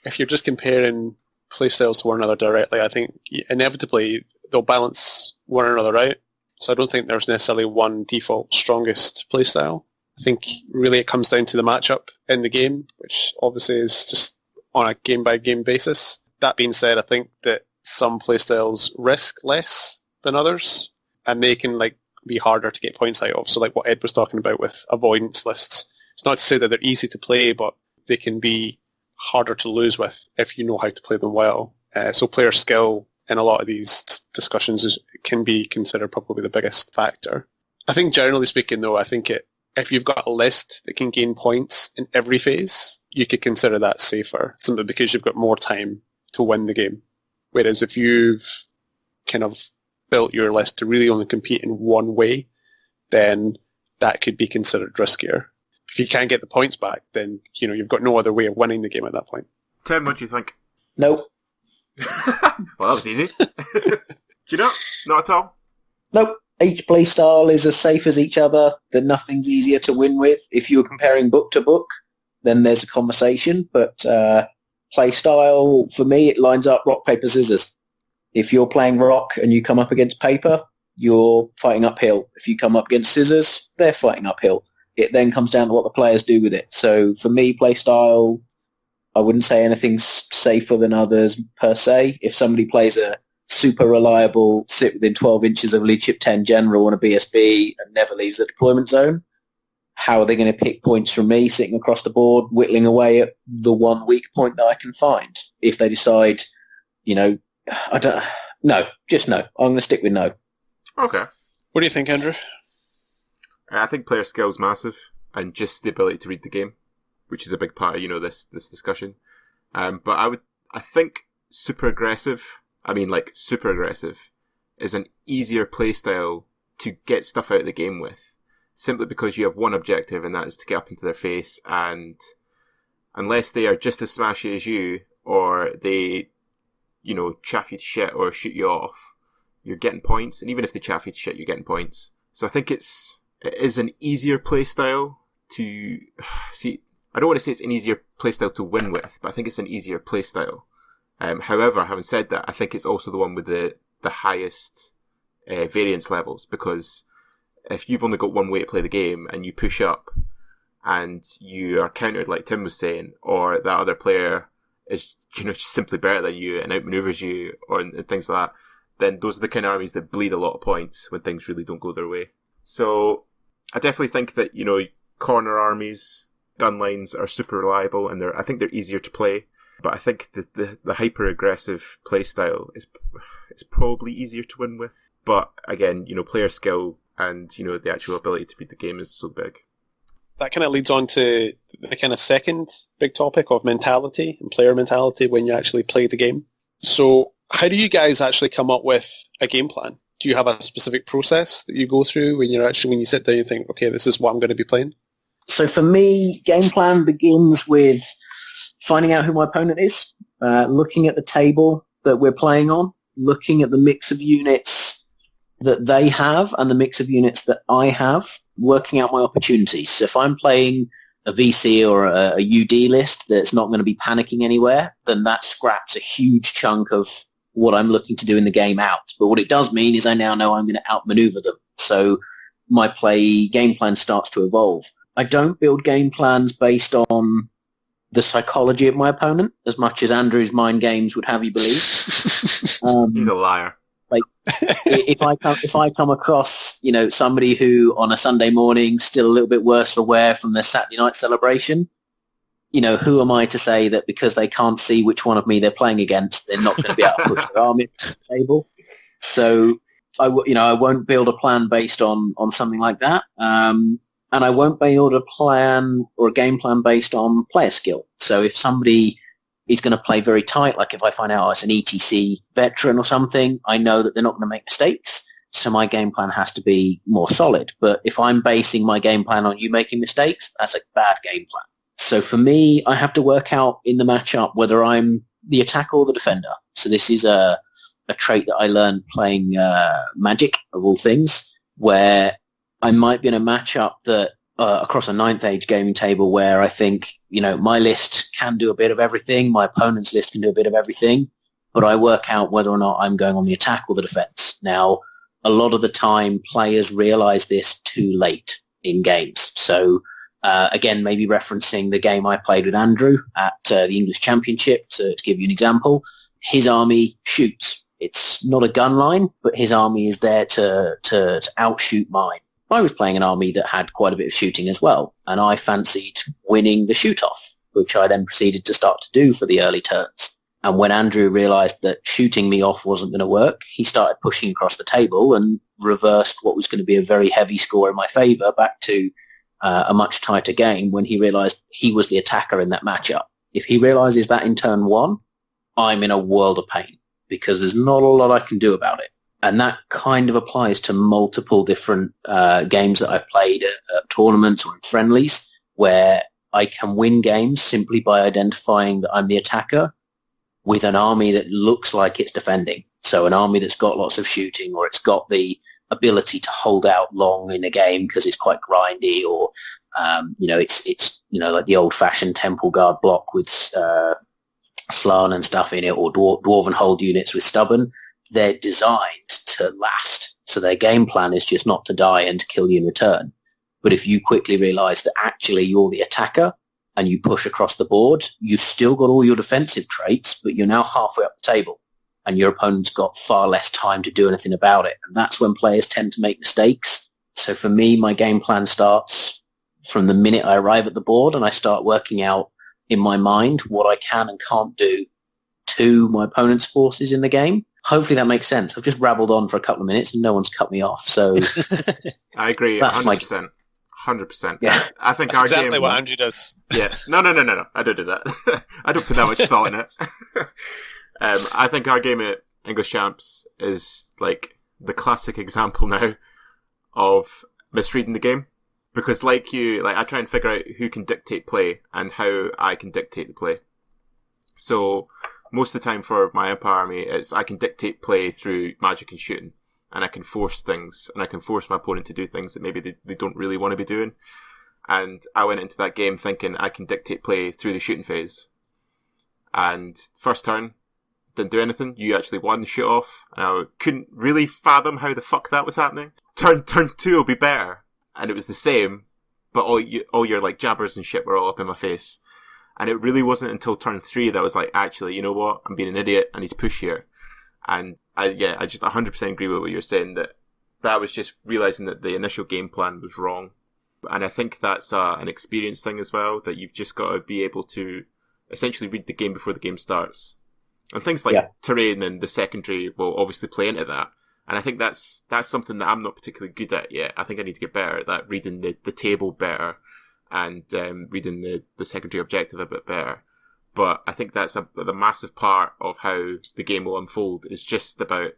Speaker 2: if you're just comparing playstyles to one another directly, I think inevitably they'll balance one another out. So I don't think there's necessarily one default strongest playstyle. I think really it comes down to the matchup in the game, which obviously is just on a game-by-game basis. That being said, I think that some playstyles risk less than others, and they can be harder to get points out of. So like what Ed was talking about with avoidance lists. It's not to say that they're easy to play, but they can be harder to lose with if you know how to play them well. So player skill in a lot of these discussions can be considered probably the biggest factor. I think generally speaking, though, I think if you've got a list that can gain points in every phase, you could consider that safer, simply because you've got more time to win the game. Whereas if you've kind of built your list to really only compete in one way, then that could be considered riskier. If you can't get the points back, then you've got no other way of winning the game at that point.
Speaker 1: Tim, what do you think?
Speaker 4: Nope.
Speaker 1: Well, that was easy. Do you know? Not at all?
Speaker 4: Nope. Each play style is as safe as each other. Then nothing's easier to win with. If you're comparing book to book, then there's a conversation. But play style, for me, it lines up rock, paper, scissors. If you're playing rock and you come up against paper, you're fighting uphill. If you come up against scissors, they're fighting uphill. It then comes down to what the players do with it. So for me, play style, I wouldn't say anything's safer than others per se. If somebody plays a super reliable, sit within 12 inches of leadership 10 general on a BSB and never leaves the deployment zone, how are they going to pick points from me sitting across the board, whittling away at the one weak point that I can find? If they decide, I don't, no, just no. I'm going to stick with no.
Speaker 1: Okay.
Speaker 2: What do you think, Andrew?
Speaker 1: I think player skill is massive, and just the ability to read the game, which is a big part of this discussion. But I think super aggressive is an easier playstyle to get stuff out of the game with, simply because you have one objective, and that is to get up into their face, and unless they are just as smashy as you, or they, chaff you to shit or shoot you off, you're getting points, and even if they chaff you to shit, you're getting points. So I think it is an easier playstyle to see. I don't want to say it's an easier playstyle to win with, but I think it's an easier playstyle. However, having said that, I think it's also the one with the highest variance levels, because if you've only got one way to play the game and you push up and you are countered, like Tim was saying, or that other player is just simply better than you and outmaneuvers you, or and things like that, then those are the kind of armies that bleed a lot of points when things really don't go their way. So I definitely think that corner armies, gun lines are super reliable, and I think they're easier to play. But I think the hyper aggressive play style is probably easier to win with. But again, player skill and the actual ability to beat the game is so big.
Speaker 2: That kind of leads on to the kind of second big topic of mentality and player mentality when you actually play the game. So how do you guys actually come up with a game plan? Do you have a specific process that you go through when you sit down and think, okay, this is what I'm going to be playing?
Speaker 4: So for me, game plan begins with finding out who my opponent is, looking at the table that we're playing on, looking at the mix of units that they have and the mix of units that I have, working out my opportunities. So if I'm playing a VC or a UD list that's not going to be panicking anywhere, then that scraps a huge chunk of what I'm looking to do in the game out. But what it does mean is I now know I'm going to outmaneuver them. So my game plan starts to evolve. I don't build game plans based on the psychology of my opponent as much as Andrew's mind games would have you believe.
Speaker 1: He's a liar.
Speaker 4: Like if I come across somebody who on a Sunday morning still a little bit worse for wear from their Saturday night celebration, who am I to say that because they can't see which one of me they're playing against, they're not going to be able to push their army to the table? So I won't build a plan based on something like that. And I won't build a plan or a game plan based on player skill. So if somebody is going to play very tight, like if I find out it's an ETC veteran or something, I know that they're not going to make mistakes. So my game plan has to be more solid. But if I'm basing my game plan on you making mistakes, that's a bad game plan. So for me, I have to work out in the matchup whether I'm the attacker or the defender. So this is a trait that I learned playing Magic, of all things, where I might be in a matchup that across a 9th Age gaming table where I think, my list can do a bit of everything, my opponent's list can do a bit of everything, but I work out whether or not I'm going on the attack or the defense. Now, a lot of the time, players realize this too late in games. So, again, maybe referencing the game I played with Andrew at the English Championship, to give you an example, his army shoots. It's not a gun line, but his army is there to outshoot mine. I was playing an army that had quite a bit of shooting as well, and I fancied winning the shoot-off, which I then proceeded to start to do for the early turns. And when Andrew realized that shooting me off wasn't going to work, he started pushing across the table and reversed what was going to be a very heavy score in my favor back to a much tighter game when he realized he was the attacker in that matchup. If he realizes that in turn one, I'm in a world of pain because there's not a lot I can do about it. And that kind of applies to multiple different games that I've played at tournaments or in friendlies, where I can win games simply by identifying that I'm the attacker with an army that looks like it's defending. So an army that's got lots of shooting, or it's got the ability to hold out long in a game because it's quite grindy, or it's like the old-fashioned Temple Guard block with Slann and stuff in it, or Dwarven Hold units with Stubborn. They're designed to last. So their game plan is just not to die and to kill you in return. But if you quickly realize that actually you're the attacker and you push across the board, you've still got all your defensive traits, but you're now halfway up the table and your opponent's got far less time to do anything about it. And that's when players tend to make mistakes. So for me, my game plan starts from the minute I arrive at the board, and I start working out in my mind what I can and can't do to my opponent's forces in the game. Hopefully that makes sense. I've just rabbled on for a couple of minutes and no one's cut me off. So
Speaker 1: I agree, 100%. 100%.
Speaker 4: Yeah.
Speaker 1: I think
Speaker 2: That's
Speaker 1: our
Speaker 2: exactly
Speaker 1: game.
Speaker 2: what Andrew does.
Speaker 1: Yeah. No. I don't do that. I don't put that much thought in it. I think our game at English Champs is like the classic example now of misreading the game. Because I try and figure out who can dictate play and how I can dictate the play. So most of the time for my Empire army, I can dictate play through magic and shooting. And I can force things, and I can force my opponent to do things that maybe they don't really want to be doing. And I went into that game thinking I can dictate play through the shooting phase. And first turn, didn't do anything. You actually won the shoot off, and I couldn't really fathom how the fuck that was happening. Turn 2 will be better, and it was the same, but all your like jabbers and shit were all up in my face. And it really wasn't until turn 3 that I was like, actually, you know what? I'm being an idiot. I need to push here. And I just 100% agree with what you're saying, that was just realizing that the initial game plan was wrong. And I think that's an experience thing as well, that you've just got to be able to essentially read the game before the game starts. And things like terrain and the secondary will obviously play into that. And I think that's something that I'm not particularly good at yet. I think I need to get better at that, reading the table better and reading the secondary objective a bit better. But I think that's the massive part of how the game will unfold, is just about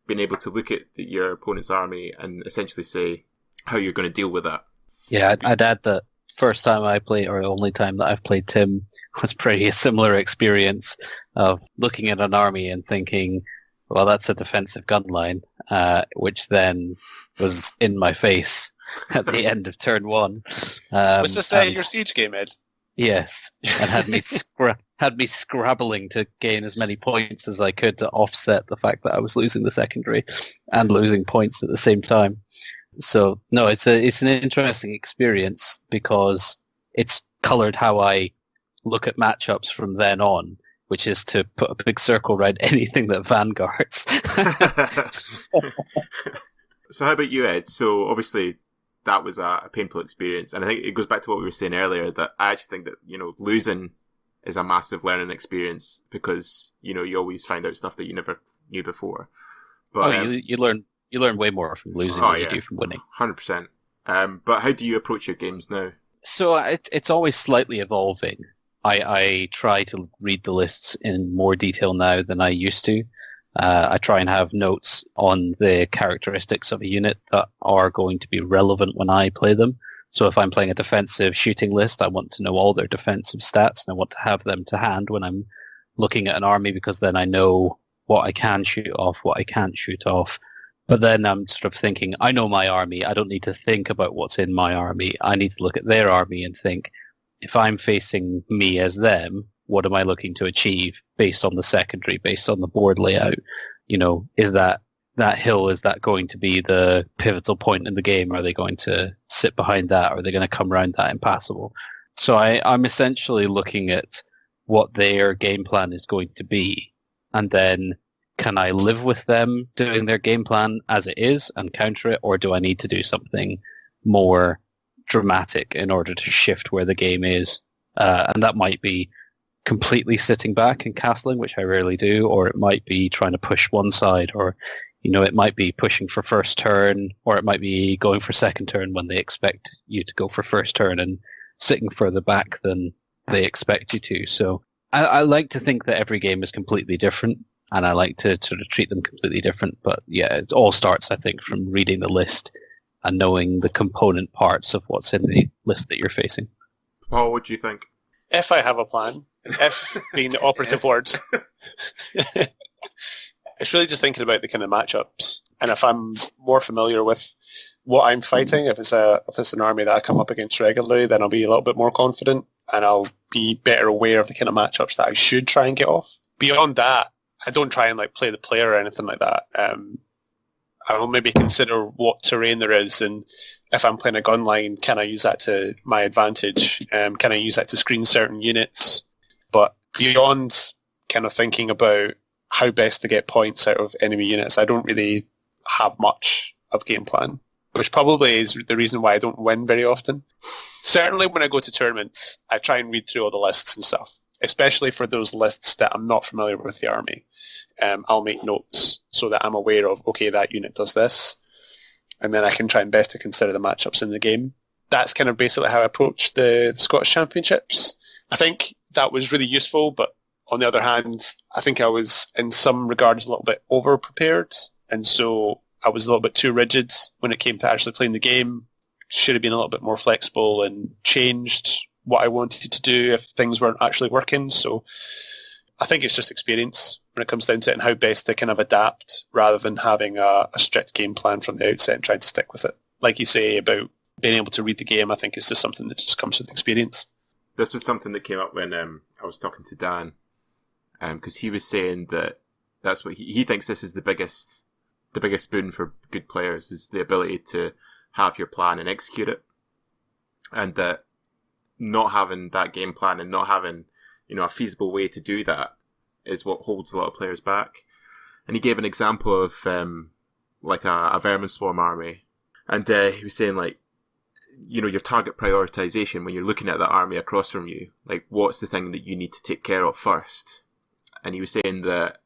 Speaker 1: being able to look at your opponent's army and essentially say how you're going to deal with that.
Speaker 3: Yeah, I'd add that first time I played, or only time that I've played Tim, was pretty a similar experience of looking at an army and thinking, well, that's a defensive gun line, which then was in my face at the end of turn 1.
Speaker 2: Was this your siege game, Ed?
Speaker 3: Yes, and had me scrabbling to gain as many points as I could to offset the fact that I was losing the secondary and losing points at the same time. So no, it's an interesting experience because it's coloured how I look at matchups from then on, which is to put a big circle around anything that vanguards.
Speaker 1: So how about you, Ed? So obviously that was a painful experience, and I think it goes back to what we were saying earlier, that I actually think that losing is a massive learning experience, because you always find out stuff that you never knew before. But
Speaker 3: you learn way more from losing than you do from winning.
Speaker 1: 100%. But how do you approach your games now?
Speaker 3: So it's always slightly evolving. I try to read the lists in more detail now than I used to. I try and have notes on the characteristics of a unit that are going to be relevant when I play them. So if I'm playing a defensive shooting list, I want to know all their defensive stats, and I want to have them to hand when I'm looking at an army, because then I know what I can shoot off, what I can't shoot off. But then I'm sort of thinking, I know my army. I don't need to think about what's in my army. I need to look at their army and think, if I'm facing me as them, what am I looking to achieve based on the secondary, based on the board layout? Is that hill, is that going to be the pivotal point in the game? Are they going to sit behind that? Or are they going to come around that impassable? So I'm essentially looking at what their game plan is going to be, and then can I live with them doing their game plan as it is and counter it, or do I need to do something more dramatic in order to shift where the game is? And that might be completely sitting back and castling, which I rarely do, or it might be trying to push one side, or It might be pushing for first turn, or it might be going for second turn when they expect you to go for first turn and sitting further back than they expect you to. So I like to think that every game is completely different, and I like to sort of treat them completely different. But yeah, it all starts, I think, from reading the list and knowing the component parts of what's in the list that you're facing.
Speaker 1: Paul, what do you think?
Speaker 2: If I have a plan, if being the operative words, it's really just thinking about the kind of matchups. And if I'm more familiar with what I'm fighting, if it's an army that I come up against regularly, then I'll be a little bit more confident, and I'll be better aware of the kind of matchups that I should try and get off. Beyond that, I don't try and play the player or anything like that. I will maybe consider what terrain there is, and if I'm playing a gun line, can I use that to my advantage? Can I use that to screen certain units? But beyond kind of thinking about how best to get points out of enemy units, I don't really have much of game plan, which probably is the reason why I don't win very often. Certainly when I go to tournaments, I try and read through all the lists and stuff, especially for those lists that I'm not familiar with the army. I'll make notes so that I'm aware of, okay, that unit does this, and then I can try and best to consider the matchups in the game. That's kind of basically how I approach the Scottish Championships. I think that was really useful, but on the other hand, I think I was, in some regards, a little bit over-prepared, and so I was a little bit too rigid when it came to actually playing the game. Should have been a little bit more flexible and changed what I wanted to do if things weren't actually working. So I think it's just experience when it comes down to it, and how best to kind of adapt rather than having a strict game plan from the outset and trying to stick with it. Like you say about being able to read the game, I think it's just something that just comes with experience.
Speaker 1: This was something that came up when I was talking to Dan, because he was saying that that's what he thinks this is the biggest boon for good players, is the ability to have your plan and execute it, and that not having that game plan and not having a feasible way to do that is what holds a lot of players back. And he gave an example of a vermin swarm army, and he was saying your target prioritization when you're looking at that army across from you, what's the thing that you need to take care of first. And he was saying that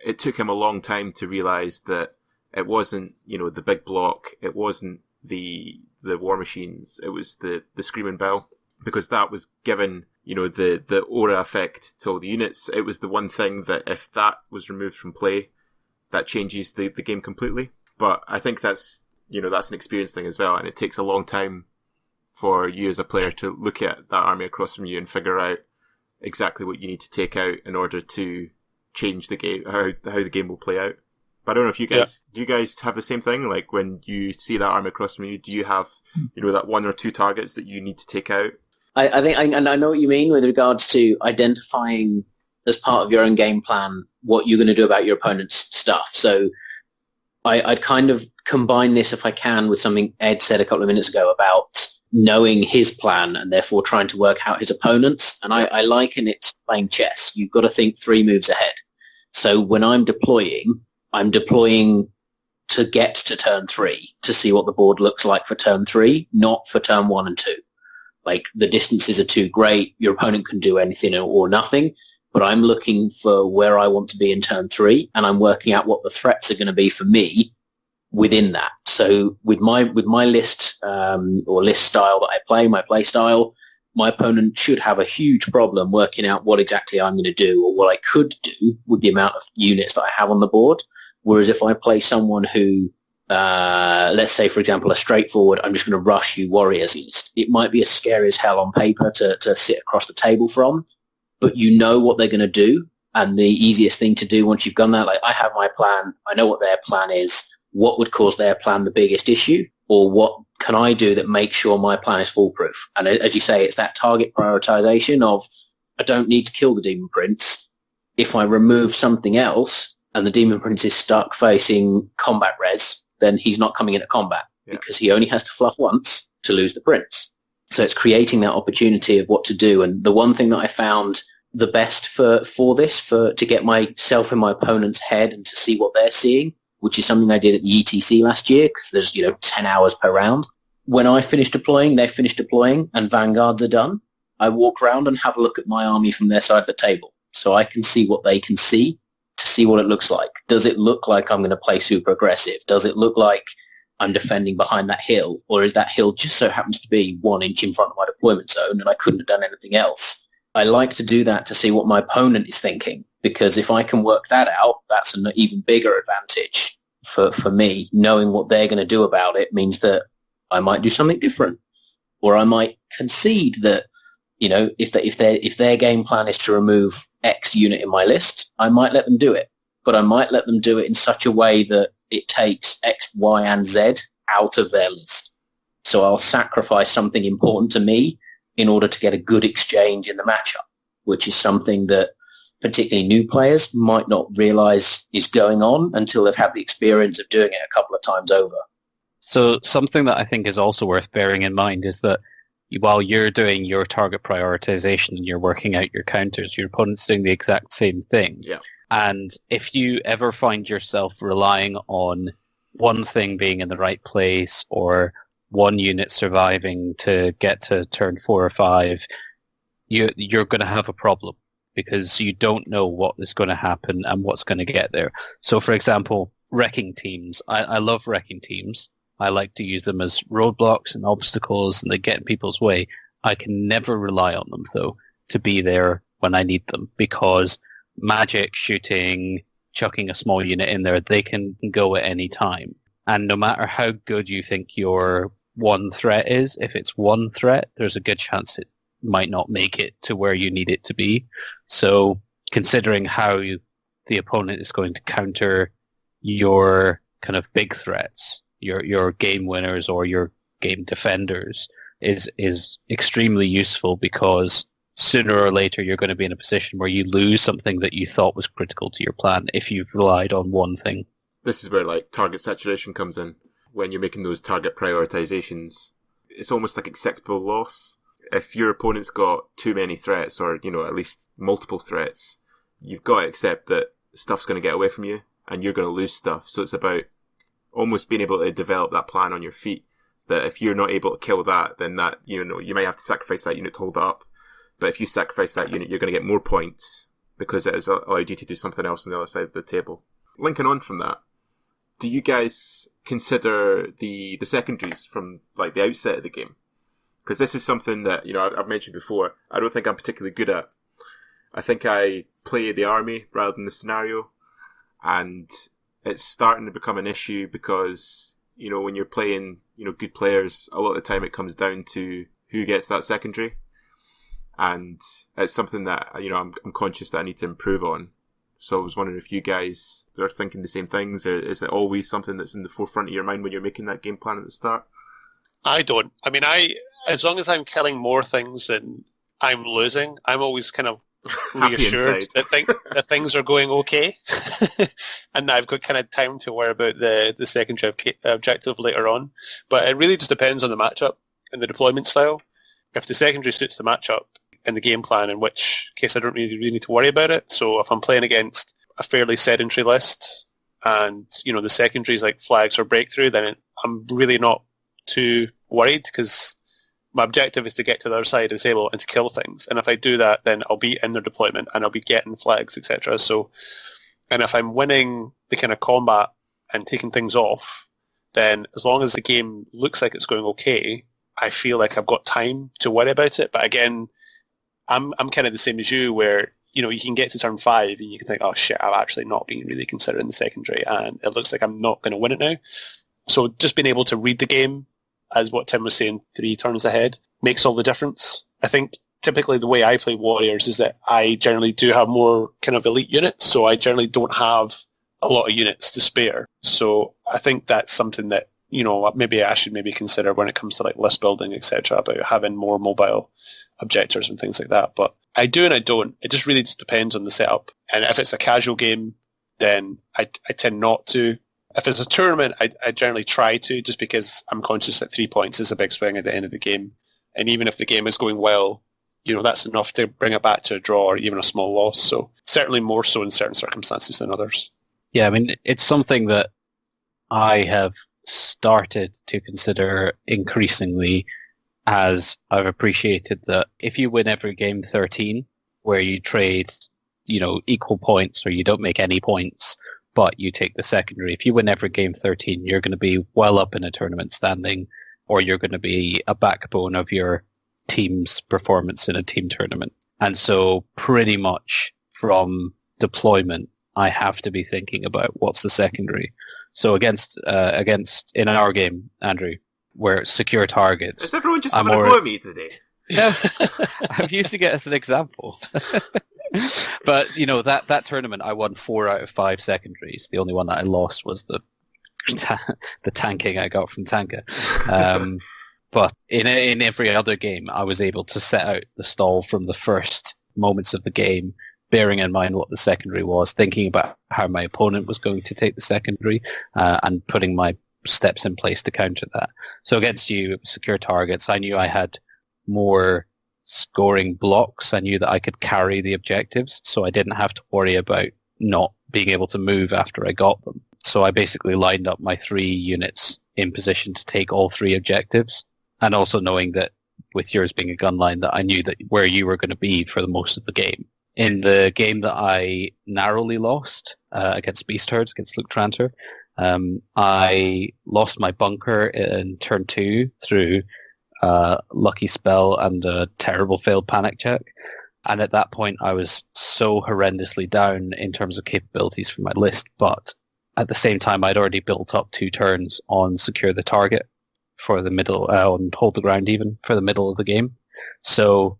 Speaker 1: it took him a long time to realize that it wasn't the big block, it wasn't the war machines, it was the screaming bell, because that was given the aura effect to all the units. It was the one thing that if that was removed from play, that changes the game completely. But I think that's an experience thing as well, and it takes a long time for you as a player to look at that army across from you and figure out exactly what you need to take out in order to change the game, how the game will play out. But I don't know if you guys, do you guys have the same thing? Like when you see that army across from you, do you have, that one or two targets that you need to take out?
Speaker 4: I think, and I know what you mean with regards to identifying as part of your own game plan what you're going to do about your opponent's stuff. So I'd kind of combine this, if I can, with something Ed said a couple of minutes ago about knowing his plan and therefore trying to work out his opponent's. And I liken it to playing chess. You've got to think 3 moves ahead. So when I'm deploying to get to turn 3 to see what the board looks like for turn 3, not for turn 1 and 2. Like the distances are too great, your opponent can do anything or nothing, but I'm looking for where I want to be in turn 3, and I'm working out what the threats are going to be for me within that. So with my list or list style that I play, my play style, my opponent should have a huge problem working out what exactly I'm going to do or what I could do with the amount of units that I have on the board. Whereas if I play someone who, let's say, for example, a straightforward, I'm just going to rush you warriors list, it might be as scary as hell on paper to sit across the table from, but you know what they're going to do. And the easiest thing to do once you've done that, like I have my plan, I know what their plan is, what would cause their plan the biggest issue, or what can I do that makes sure my plan is foolproof? And as you say, it's that target prioritization of, I don't need to kill the Demon Prince. If I remove something else and the Demon Prince is stuck facing combat res, then he's not coming into combat because he only has to fluff once to lose the Prince. So it's creating that opportunity of what to do. And the one thing that I found the best for this, to get myself in my opponent's head and to see what they're seeing, which is something I did at the ETC last year, because there's 10 hours per round. When I finish deploying, they finish deploying, and vanguards are done, I walk around and have a look at my army from their side of the table, so I can see what they can see to see what it looks like. Does it look like I'm going to play super aggressive? Does it look like I'm defending behind that hill? Or is that hill just so happens to be 1 inch in front of my deployment zone and I couldn't have done anything else? I like to do that to see what my opponent is thinking, because if I can work that out, that's an even bigger advantage for me. Knowing what they're going to do about it means that I might do something different, or I might concede that, you know, if their game plan is to remove X unit in my list, I might let them do it, but I might let them do it in such a way that it takes X, Y, and Z out of their list. So I'll sacrifice something important to me in order to get a good exchange in the matchup, which is something that particularly new players might not realize is going on until they've had the experience of doing it a couple of times over.
Speaker 3: So something that I think is also worth bearing in mind is that while you're doing your target prioritization and you're working out your counters, your opponent's doing the exact same thing.
Speaker 1: Yeah.
Speaker 3: And if you ever find yourself relying on one thing being in the right place or one unit surviving to get to turn 4 or 5, you're going to have a problem because you don't know what is going to happen and what's going to get there. So, for example, wrecking teams. I love wrecking teams. I like to use them as roadblocks and obstacles, and they get in people's way. I can never rely on them, though, to be there when I need them, because magic, shooting, chucking a small unit in there, they can go at any time. And no matter how good you think your one threat is, if it's one threat, there's a good chance it might not make it to where you need it to be. So considering how the opponent is going to counter your kind of big threats, your game winners or your game defenders, is extremely useful, because sooner or later you're going to be in a position where you lose something that you thought was critical to your plan if you've relied on one thing.
Speaker 1: This is where like target saturation comes in. When you're making those target prioritizations, it's almost like acceptable loss. If your opponent's got too many threats, or, you know, at least multiple threats, you've got to accept that stuff's going to get away from you and you're going to lose stuff. So it's about almost being able to develop that plan on your feet, that if you're not able to kill that, then that, you know, you might have to sacrifice that unit to hold it up. But if you sacrifice that unit, you're going to get more points because it has allowed you to do something else on the other side of the table. Linking on from that, do you guys consider the secondaries from like the outset of the game? Because this is something that, you know, I've mentioned before, I don't think I'm particularly good at. I think I play the army rather than the scenario, and it's starting to become an issue because, you know, when you're playing, you know, good players, a lot of the time it comes down to who gets that secondary, and it's something that, you know, I'm conscious that I need to improve on. So I was wondering if you guys are thinking the same things, or is it always something that's in the forefront of your mind when you're making that game plan at the start?
Speaker 2: I don't. I mean, as long as I'm killing more things than I'm losing, I'm always kind of reassured that things are going okay, and I've got kind of time to worry about the secondary objective later on. But it really just depends on the matchup and the deployment style. If the secondary suits the matchup and the game plan, in which case I don't really need to worry about it. So if I'm playing against a fairly sedentary list and, you know, the secondaries like flags or breakthrough, then I'm really not too worried, because my objective is to get to the other side of the table and to kill things. And if I do that, then I'll be in their deployment and I'll be getting flags, etc. So, and if I'm winning the kind of combat and taking things off, then as long as the game looks like it's going okay, I feel like I've got time to worry about it. But again, I'm kind of the same as you, where, you know, you can get to turn 5 and you can think, oh shit, I've actually not been really considering the secondary and it looks like I'm not going to win it now. So just being able to read the game, as what Tim was saying, 3 turns ahead, makes all the difference. I think typically the way I play Warriors is that I generally do have more kind of elite units, so I generally don't have a lot of units to spare. So I think that's something that, you know, maybe I should consider when it comes to like list building, etc., about having more mobile objectors and things like that. But I do and I don't. It just really just depends on the setup. And if it's a casual game, then I tend not to. If it's a tournament, I generally try to, just because I'm conscious that 3 points is a big swing at the end of the game. And even if the game is going well, you know, that's enough to bring it back to a draw or even a small loss. So certainly more so in certain circumstances than others.
Speaker 3: Yeah, I mean, it's something that I have started to consider increasingly, as I've appreciated that if you win every game 13, where you trade equal points or you don't make any points, but you take the secondary. If you win every game 13, you're going to be well up in a tournament standing, or you're going to be a backbone of your team's performance in a team tournament. And so pretty much from deployment, I have to be thinking about what's the secondary. So against in our game, Andrew, where it's secure targets.
Speaker 1: Is everyone just having a go at me today?
Speaker 3: Yeah, I'm using it as an example. But that tournament, I won 4 out of 5 secondaries. The only one that I lost was the tanking I got from Tanka. But in every other game, I was able to set out the stall from the first moments of the game, bearing in mind what the secondary was, thinking about how my opponent was going to take the secondary, and putting my steps in place to counter that. So against you, secure targets, I knew I had more scoring blocks. I knew that I could carry the objectives, so I didn't have to worry about not being able to move after I got them. So I basically lined up my 3 units in position to take all 3 objectives, and also knowing that with yours being a gun line, that I knew that where you were going to be for the most of the game. In the game that I narrowly lost against Beast Herds, against Luke Tranter, I lost my bunker in turn 2 through lucky spell and a terrible failed panic check. And at that point, I was so horrendously down in terms of capabilities for my list, but at the same time, I'd already built up 2 turns on secure the target for the middle, on hold the ground even, for the middle of the game. So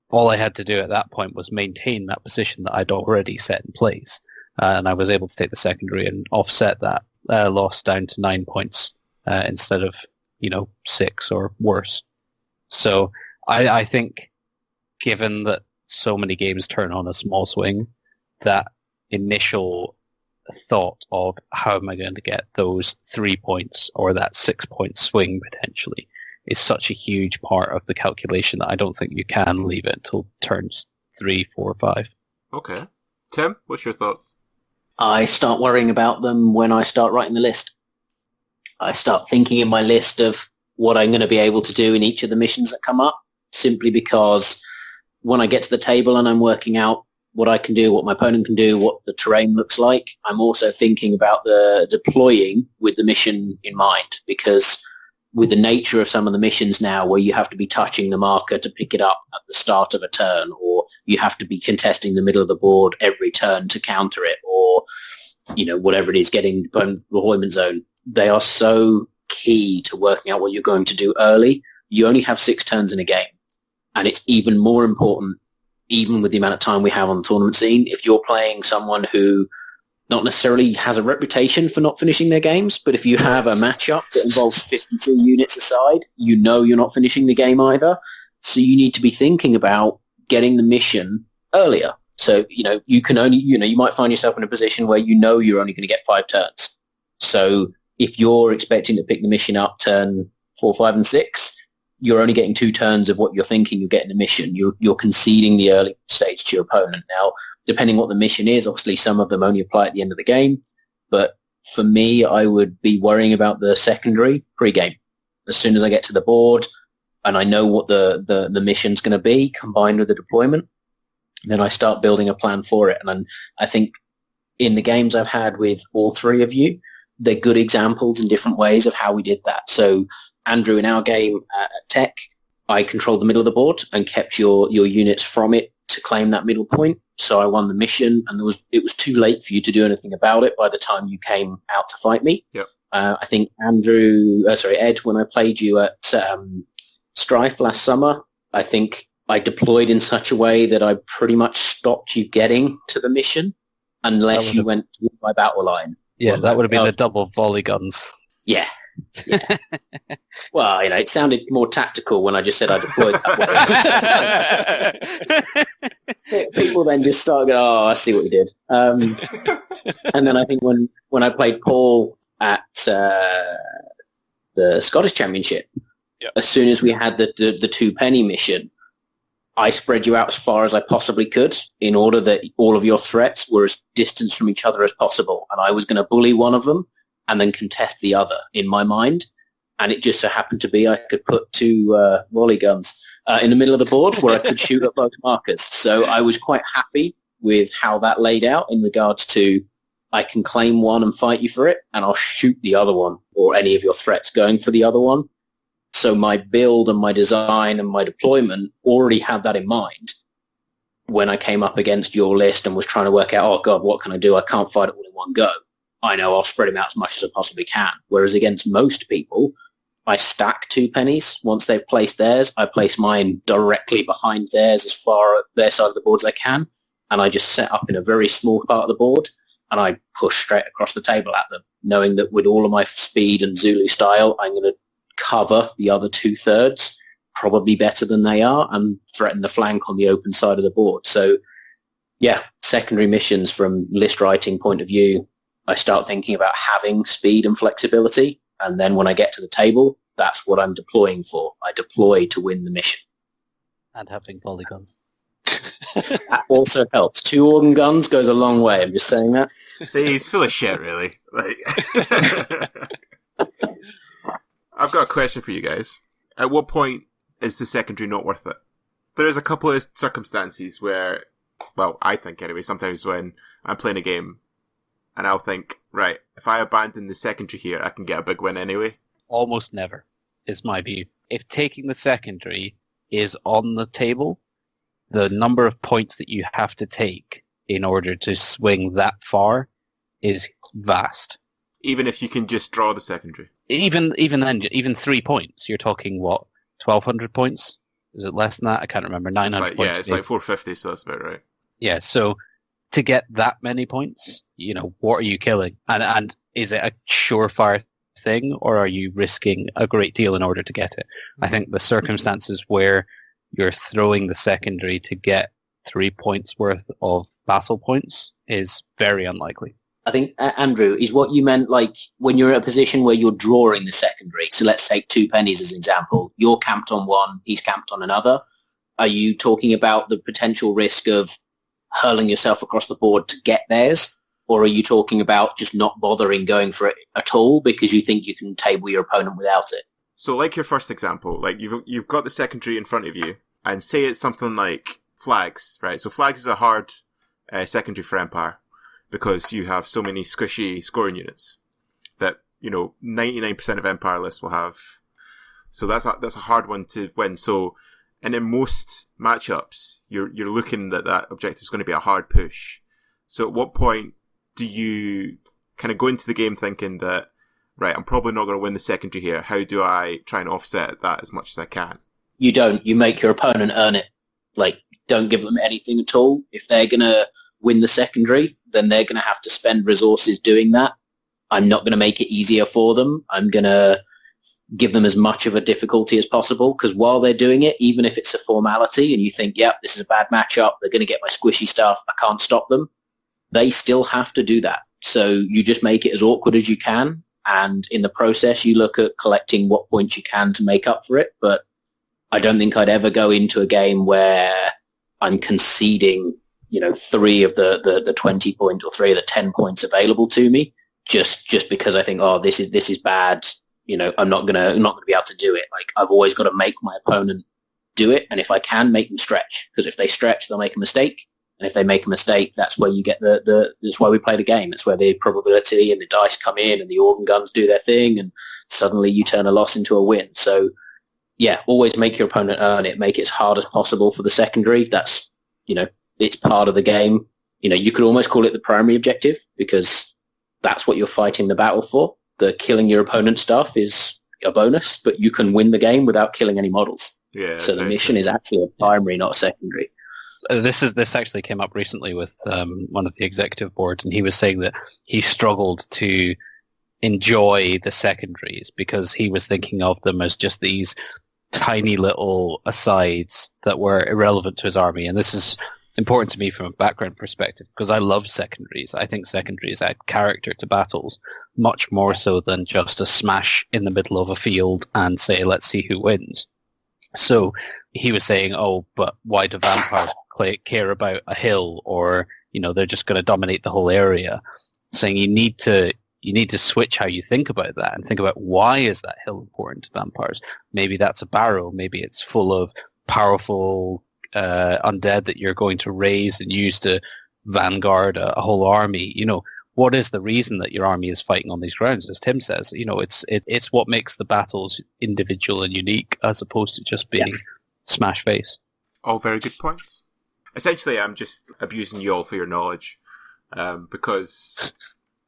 Speaker 3: all I had to do at that point was maintain that position that I'd already set in place. And I was able to take the secondary and offset that loss down to 9 points instead of 6 or worse. So I think, given that so many games turn on a small swing, that initial thought of how am I going to get those 3 points or that 6 point swing potentially is such a huge part of the calculation that I don't think you can leave it until turns 3, 4, 5.
Speaker 1: Okay. Tim, what's your thoughts?
Speaker 4: I start worrying about them when I start writing the list. I start thinking in my list of what I'm going to be able to do in each of the missions that come up, simply because when I get to the table and I'm working out what I can do, what my opponent can do, what the terrain looks like, I'm also thinking about the deploying with the mission in mind, because with the nature of some of the missions now where you have to be touching the marker to pick it up at the start of a turn, or you have to be contesting the middle of the board every turn to counter it, or whatever it is, getting the deployment zone, they are so key to working out what you're going to do early. You only have 6 turns in a game, and it's even more important, even with the amount of time we have on the tournament scene, if you're playing someone who not necessarily has a reputation for not finishing their games, but if you have a matchup that involves 52 units aside, you're not finishing the game either. So you need to be thinking about getting the mission earlier. So, you can only, you might find yourself in a position where you're only going to get 5 turns. So if you're expecting to pick the mission up turn 4, 5, and 6, you're only getting 2 turns of what you're thinking you're getting the mission. You're conceding the early stage to your opponent. Now, depending what the mission is, obviously some of them only apply at the end of the game. But for me, I would be worrying about the secondary pre-game. As soon as I get to the board and I know what the mission's going to be combined with the deployment, then I start building a plan for it. And I think in the games I've had with all 3 of you, they're good examples in different ways of how we did that. So Andrew, in our game at Tech, I controlled the middle of the board and kept your units from it to claim that middle point. So I won the mission, and it was too late for you to do anything about it by the time you came out to fight me.
Speaker 1: Yep.
Speaker 4: I think Ed, when I played you at Strife last summer, I think I deployed in such a way that I pretty much stopped you getting to the mission unless you went by battle line.
Speaker 3: Yeah, that would have been the double volley guns.
Speaker 4: Yeah. Well, it sounded more tactical when I just said I deployed that way. People then just start going, oh, I see what you did. And then I think when I played Paul at the Scottish Championship, as soon as we had the 2 penny mission, I spread you out as far as I possibly could in order that all of your threats were as distant from each other as possible. And I was going to bully one of them and then contest the other in my mind. And it just so happened to be I could put 2 volley guns in the middle of the board where I could shoot at both markers. So I was quite happy with how that laid out in regards to I can claim one and fight you for it, and I'll shoot the other one, or any of your threats going for the other one. So my build and my design and my deployment already had that in mind when I came up against your list and was trying to work out, oh God, what can I do? I can't fight it all in one go. I know I'll spread them out as much as I possibly can. Whereas against most people, I stack 2 pennies. Once they've placed theirs, I place mine directly behind theirs as far their side of the board as I can. And I just set up in a very small part of the board and I push straight across the table at them, knowing that with all of my speed and Zulu style, I'm going to cover the other 2/3 probably better than they are and threaten the flank on the open side of the board. So yeah, secondary missions from list writing point of view, I start thinking about having speed and flexibility. And then when I get to the table, that's what I'm deploying for. I deploy to win the mission.
Speaker 3: And having polygons.
Speaker 4: That also helps. 2 organ guns goes a long way. I'm just saying that.
Speaker 1: See, he's full of shit, really. Like, I've got a question for you guys. At what point is the secondary not worth it? There's a couple of circumstances where, well, I think anyway, sometimes when I'm playing a game and I'll think, right, if I abandon the secondary here, I can get a big win anyway.
Speaker 3: Almost never, is my view. If taking the secondary is on the table, the number of points that you have to take in order to swing that far is vast.
Speaker 1: Even if you can just draw the secondary?
Speaker 3: Even then, even 3 points, you're talking, what, 1,200 points? Is it less than that? I can't remember. 900 points.
Speaker 1: Yeah, it's like 450, so that's about right.
Speaker 3: Yeah, so to get that many points, what are you killing? And is it a surefire thing, or are you risking a great deal in order to get it? I think the circumstances where you're throwing the secondary to get 3 points worth of battle points is very unlikely.
Speaker 4: I think, Andrew, is what you meant, like, when you're in a position where you're drawing the secondary. So let's take 2 pennies as an example. You're camped on one, he's camped on another. Are you talking about the potential risk of hurling yourself across the board to get theirs? Or are you talking about just not bothering going for it at all because you think you can table your opponent without it?
Speaker 1: So like your first example, like you've got the secondary in front of you, and say it's something like flags, right? So flags is a hard secondary for Empire, because you have so many squishy scoring units that 99% of Empire lists will have. So that's a hard one to win. So, and in most matchups, you're looking that objective is going to be a hard push. So at what point do you kind of go into the game thinking that, right, I'm probably not going to win the secondary here. How do I try and offset that as much as I can?
Speaker 4: You don't. You make your opponent earn it. Like, don't give them anything at all. If they're going to win the secondary, then they're going to have to spend resources doing that. I'm not going to make it easier for them. I'm going to give them as much of a difficulty as possible, because while they're doing it, even if it's a formality and you think, yep, this is a bad matchup, they're going to get my squishy stuff, I can't stop them, they still have to do that. So you just make it as awkward as you can, and in the process you look at collecting what points you can to make up for it. But I don't think I'd ever go into a game where I'm conceding 3 of the 20 points or 3 of the 10 points available to me just because I think, oh, this is bad. I'm not gonna be able to do it. Like, I've always got to make my opponent do it, and if I can, make them stretch, because if they stretch, they'll make a mistake, and if they make a mistake, that's where you get that's why we play the game. It's where the probability and the dice come in, and the organ guns do their thing, and suddenly you turn a loss into a win. So yeah, always make your opponent earn it. Make it as hard as possible for the secondary. That's it's part of the game. You could almost call it the primary objective, because that's what you're fighting the battle for. The killing your opponent stuff is a bonus, but you can win the game without killing any models.
Speaker 1: Yeah.
Speaker 4: So the mission is actually a primary, not a secondary.
Speaker 3: This actually came up recently with one of the executive boards, and he was saying that he struggled to enjoy the secondaries because he was thinking of them as just these tiny little asides that were irrelevant to his army. And this is important to me from a background perspective, because I love secondaries. I think secondaries add character to battles much more so than just a smash in the middle of a field and say, let's see who wins. So he was saying, oh, but why do vampires care about a hill, or they're just going to dominate the whole area? Saying you need to switch how you think about that and think about, why is that hill important to vampires? Maybe that's a barrow. Maybe it's full of powerful undead that you're going to raise and use to vanguard, a whole army, what is the reason that your army is fighting on these grounds? As Tim says, it's what makes the battles individual and unique, as opposed to just being smash face.
Speaker 1: All very good points. Essentially, I'm just abusing you all for your knowledge, because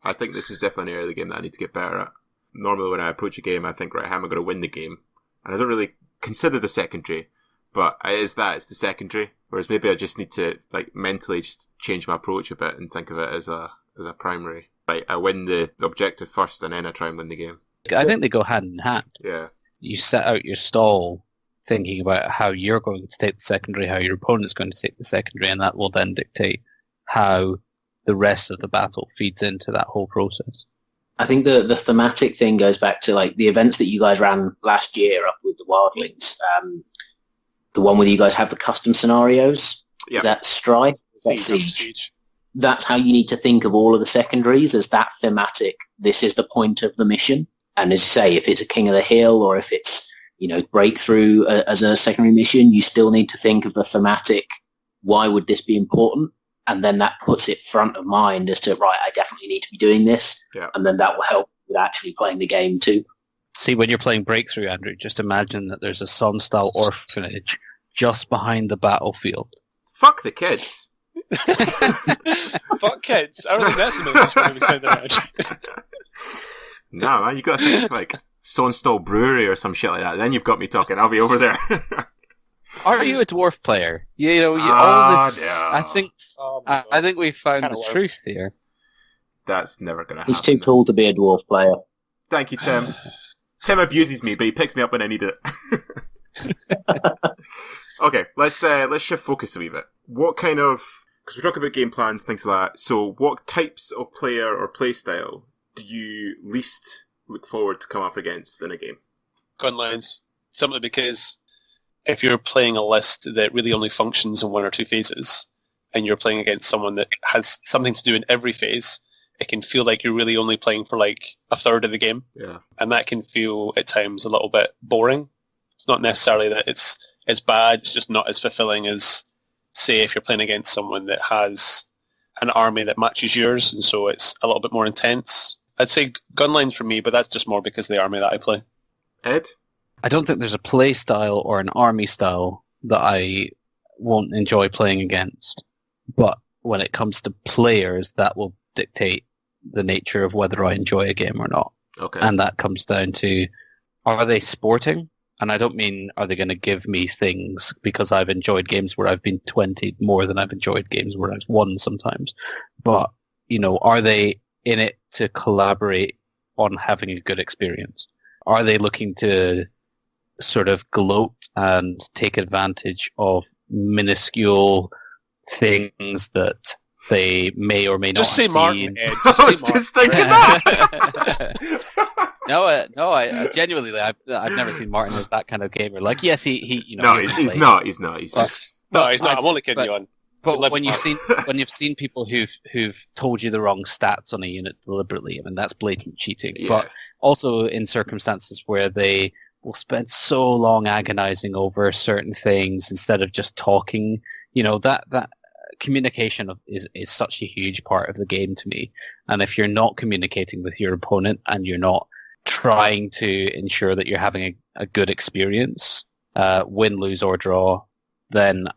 Speaker 1: I think this is definitely an area of the game that I need to get better at. Normally when I approach a game, I think, right, how am I going to win the game? And I don't really consider the secondary, but it's the secondary. Whereas maybe I just need to, mentally just change my approach a bit and think of it as a primary. Right, I win the objective first and then I try and win the game.
Speaker 3: I think they go hand in hand.
Speaker 1: Yeah.
Speaker 3: You set out your stall thinking about how you're going to take the secondary, how your opponent's going to take the secondary, and that will then dictate how the rest of the battle feeds into that whole process.
Speaker 4: I think the thematic thing goes back to the events that you guys ran last year up with the Wildlings. The one where you guys have the custom scenarios.
Speaker 1: Yep.
Speaker 4: Is that Strife? Is that Siege? That's how you need to think of all of the secondaries, as that thematic. This is the point of the mission. And as you say, if it's a King of the Hill or if it's Breakthrough as a secondary mission, you still need to think of the thematic. Why would this be important? And then that puts it front of mind as to, right, I definitely need to be doing this.
Speaker 1: Yeah.
Speaker 4: And then that will help with actually playing the game too.
Speaker 3: See, when you're playing Breakthrough, Andrew, just imagine that there's a Son-style orphanage just behind the battlefield.
Speaker 1: Fuck the kids.
Speaker 2: Fuck kids. I don't think that's the message we're going to be sending out.
Speaker 1: No, man, you got to think Sonstall Brewery or some shit like that. Then you've got me talking. I'll be over there.
Speaker 3: Are you a dwarf player?
Speaker 1: No.
Speaker 3: I think we found the truth here.
Speaker 1: That's never going to happen.
Speaker 4: He's too tall to be a dwarf player.
Speaker 1: Thank you, Tim. Tim abuses me, but he picks me up when I need it. Okay, let's shift focus a wee bit. What kind of... Because we're talking about game plans, things like that. So what types of player or play style do you least look forward to come up against in a game?
Speaker 2: Gunlines. Simply because if you're playing a list that really only functions in one or two phases, and you're playing against someone that has something to do in every phase, it can feel like you're really only playing for a third of the game.
Speaker 1: Yeah. And
Speaker 2: that can feel at times a little bit boring. It's not necessarily that it's bad, it's just not as fulfilling as, say, if you're playing against someone that has an army that matches yours, and so it's a little bit more intense. I'd say gunlines for me, but that's just more because of the army that I play.
Speaker 1: Ed?
Speaker 3: I don't think there's a play style or an army style that I won't enjoy playing against. But when it comes to players, that will dictate the nature of whether I enjoy a game or not.
Speaker 1: Okay.
Speaker 3: And that comes down to, are they sporting? And I don't mean, are they going to give me things because I've enjoyed games where I've been 20 more than I've enjoyed games where I've won sometimes. But, are they in it to collaborate on having a good experience? Are they looking to sort of gloat and take advantage of minuscule things that they may or may not
Speaker 2: just say
Speaker 3: have
Speaker 2: Martin,
Speaker 3: seen?
Speaker 2: Ed.
Speaker 1: I was just thinking that.
Speaker 3: No, I genuinely, I've never seen Martin as that kind of gamer. Yes, he
Speaker 1: No, he's not. He's
Speaker 2: no, he's not. I'm only kidding you on.
Speaker 3: But when you've seen people who've told you the wrong stats on a unit deliberately, I mean that's blatant cheating.
Speaker 1: Yeah.
Speaker 3: But also in circumstances where they will spend so long agonizing over certain things instead of just talking, that communication is such a huge part of the game to me. And if you're not communicating with your opponent and you're not trying to ensure that you're having a good experience, win, lose, or draw, then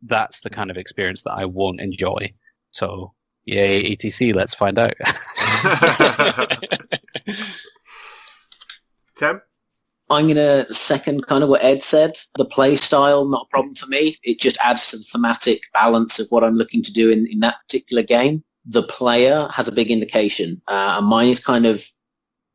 Speaker 3: that's the kind of experience that I won't enjoy. So, yay, ETC, let's find out.
Speaker 1: Tim?
Speaker 4: I'm going to second kind of what Ed said. The play style, not a problem for me. It just adds to the thematic balance of what I'm looking to do in that particular game. The player has a big indication, and mine is kind of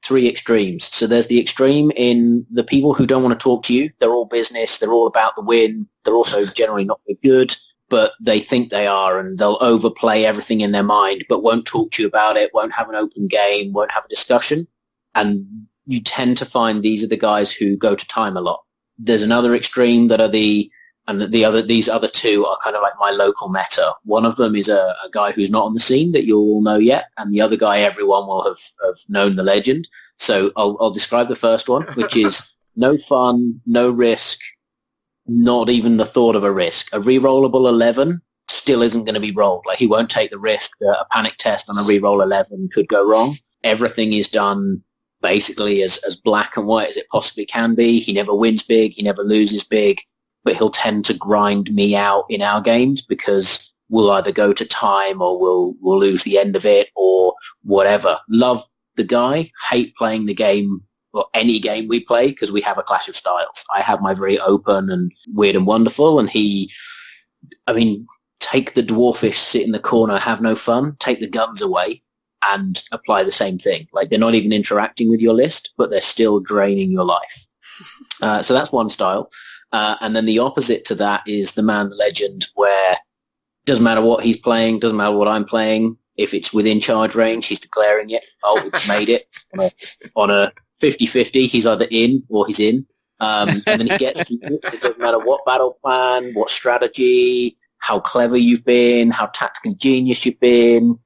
Speaker 4: three extremes. So there's the extreme in the people who don't want to talk to you. They're all business. They're all about the win. They're also generally not very good, but they think they are, and they'll overplay everything in their mind, but won't talk to you about it, won't have an open game, won't have a discussion. And you tend to find these are the guys who go to time a lot. There's another extreme that are these other two are kind of like my local meta. One of them is a guy who's not on the scene that you'll all know yet, and the other guy everyone will have known the legend. So I'll describe the first one, which is no fun, no risk, not even the thought of a risk. A rerollable 11 still isn't going to be rolled. Like, he won't take the risk that a panic test on a reroll 11 could go wrong. Everything is done basically as black and white as it possibly can be. He never wins big, he never loses big, but he'll tend to grind me out in our games because we'll either go to time or we'll lose the end of it or whatever. Love the guy, hate playing the game or any game we play because we have a clash of styles. I have my very open and weird and wonderful, and take the dwarfish, sit in the corner, have no fun, take the guns away, and apply the same thing. Like, they're not even interacting with your list, but they're still draining your life. So that's one style. And then the opposite to that is the man, the legend, where doesn't matter what he's playing, doesn't matter what I'm playing. If it's within charge range, he's declaring it. Oh, we've made it. On a 50-50, he's either in or he's in. And then he gets to it. It doesn't matter what battle plan, what strategy, how clever you've been, how tactical genius you've been.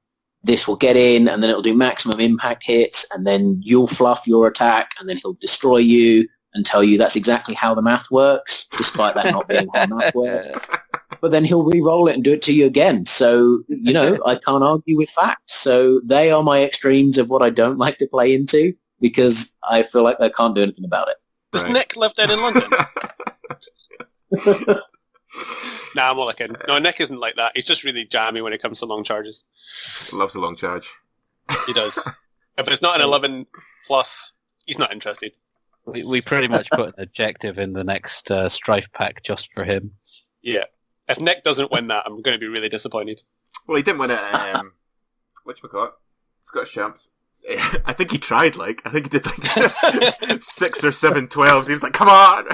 Speaker 4: This will get in, and then it'll do maximum impact hits, and then you'll fluff your attack, and then he'll destroy you and tell you that's exactly how the math works, despite that not being how math works. But then he'll re-roll it and do it to you again. So, I can't argue with facts. So they are my extremes of what I don't like to play into because I feel like I can't do anything about it.
Speaker 2: Does Nick live down in London? Nah, I'm only kidding. No, Nick isn't like that. He's just really jammy when it comes to long charges.
Speaker 1: Loves a long charge.
Speaker 2: He does. If it's not an 11 plus, he's not interested.
Speaker 3: We pretty much put an objective in the next Strife pack just for him.
Speaker 2: Yeah. If Nick doesn't win that, I'm going to be really disappointed.
Speaker 1: Well, he didn't win it whatchamacallit? Scottish Champs. I think he tried, I think he did 6 or 7 12s. He was like, come on!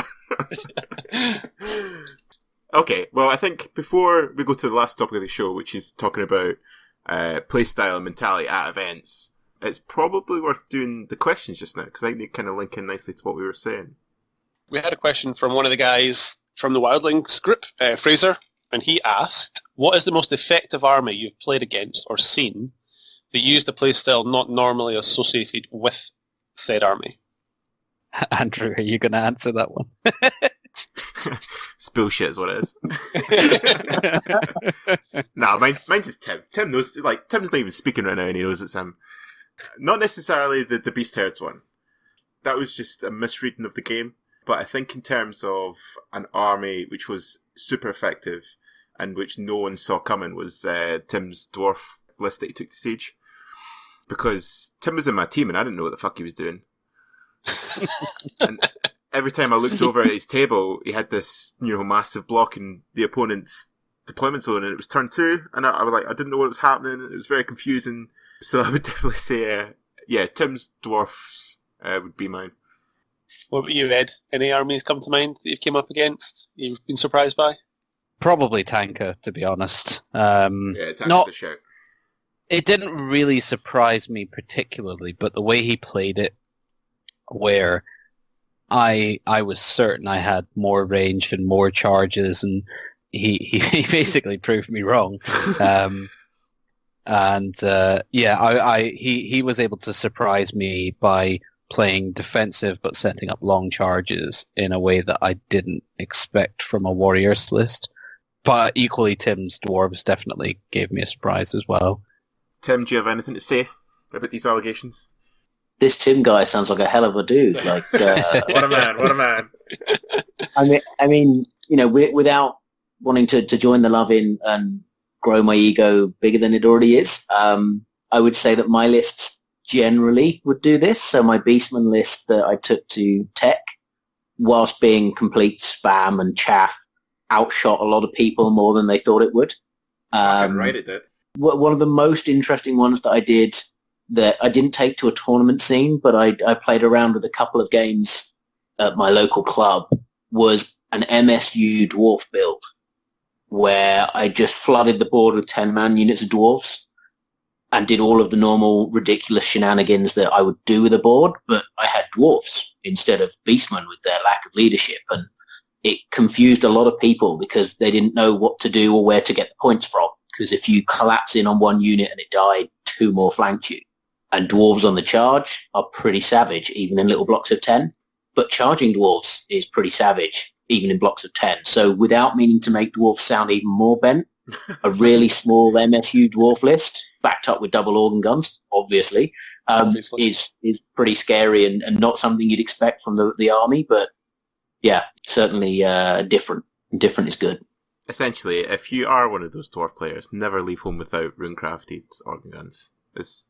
Speaker 1: Okay, well, I think before we go to the last topic of the show, which is talking about playstyle and mentality at events, it's probably worth doing the questions just now, because I think they kind of link in nicely to what we were saying.
Speaker 2: We had a question from one of the guys from the Wildlings group, Fraser, and he asked, what is the most effective army you've played against or seen that used a playstyle not normally associated with said army?
Speaker 3: Andrew, are you going to answer that one?
Speaker 1: It's bullshit is what it is. Nah, mine's just Tim. Tim knows, Tim's not even speaking right now and he knows it's him. Not necessarily the Beast Herds one. That was just a misreading of the game. But I think in terms of an army which was super effective and which no one saw coming was Tim's dwarf list that he took to Siege. Because Tim was in my team and I didn't know what the fuck he was doing. And every time I looked over at his table, he had this, massive block in the opponent's deployment zone, and it was turn 2, and I was like, I didn't know what was happening. It was very confusing. So I would definitely say, Tim's dwarfs would be mine.
Speaker 2: What about you, Ed? Any armies come to mind that you came up against? You've been surprised by?
Speaker 3: Probably Tanka, to be honest.
Speaker 1: Tanka's a shout.
Speaker 3: It didn't really surprise me particularly, but the way he played it, where I was certain I had more range and more charges, and he basically proved me wrong. He was able to surprise me by playing defensive but setting up long charges in a way that I didn't expect from a warriors list. But equally, Tim's dwarves definitely gave me a surprise as well.
Speaker 1: Tim, do you have anything to say about these allegations?
Speaker 4: This Tim guy sounds like a hell of a dude. What
Speaker 1: a man! What a man!
Speaker 4: I mean, without wanting to join the love in and grow my ego bigger than it already is, I would say that my lists generally would do this. So my Beastman list that I took to Tech, whilst being complete spam and chaff, outshot a lot of people more than they thought it would.
Speaker 1: Right, it did.
Speaker 4: One of the most interesting ones that I did that I didn't take to a tournament scene, but I played around with a couple of games at my local club, was an MSU dwarf build, where I just flooded the board with 10-man units of dwarves and did all of the normal ridiculous shenanigans that I would do with a board, but I had dwarfs instead of beastmen with their lack of leadership, and it confused a lot of people because they didn't know what to do or where to get the points from, because if you collapse in on one unit and it died, 2 more flanked you. And dwarves on the charge are pretty savage, even in little blocks of 10. But charging dwarves is pretty savage, even in blocks of 10. So without meaning to make dwarves sound even more bent, A really small MSU dwarf list, backed up with double organ guns, obviously, is pretty scary and not something you'd expect from the army. But yeah, certainly different. Different is good.
Speaker 1: Essentially, if you are one of those dwarf players, never leave home without rune-crafted organ guns. That's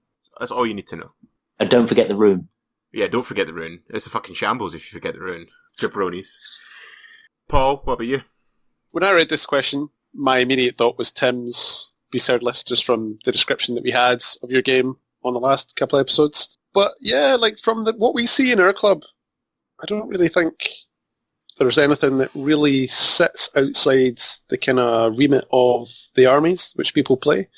Speaker 1: all you need to know.
Speaker 4: And don't forget the rune.
Speaker 1: Yeah, don't forget the rune. It's a fucking shambles if you forget the rune. Jabronis. Paul, what about you?
Speaker 2: When I read this question, my immediate thought was Tim's B-side list, just from the description that we had of your game on the last couple of episodes. But yeah, like from what we see in our club, I don't really think there's anything that really sits outside the kind of remit of the armies which people play.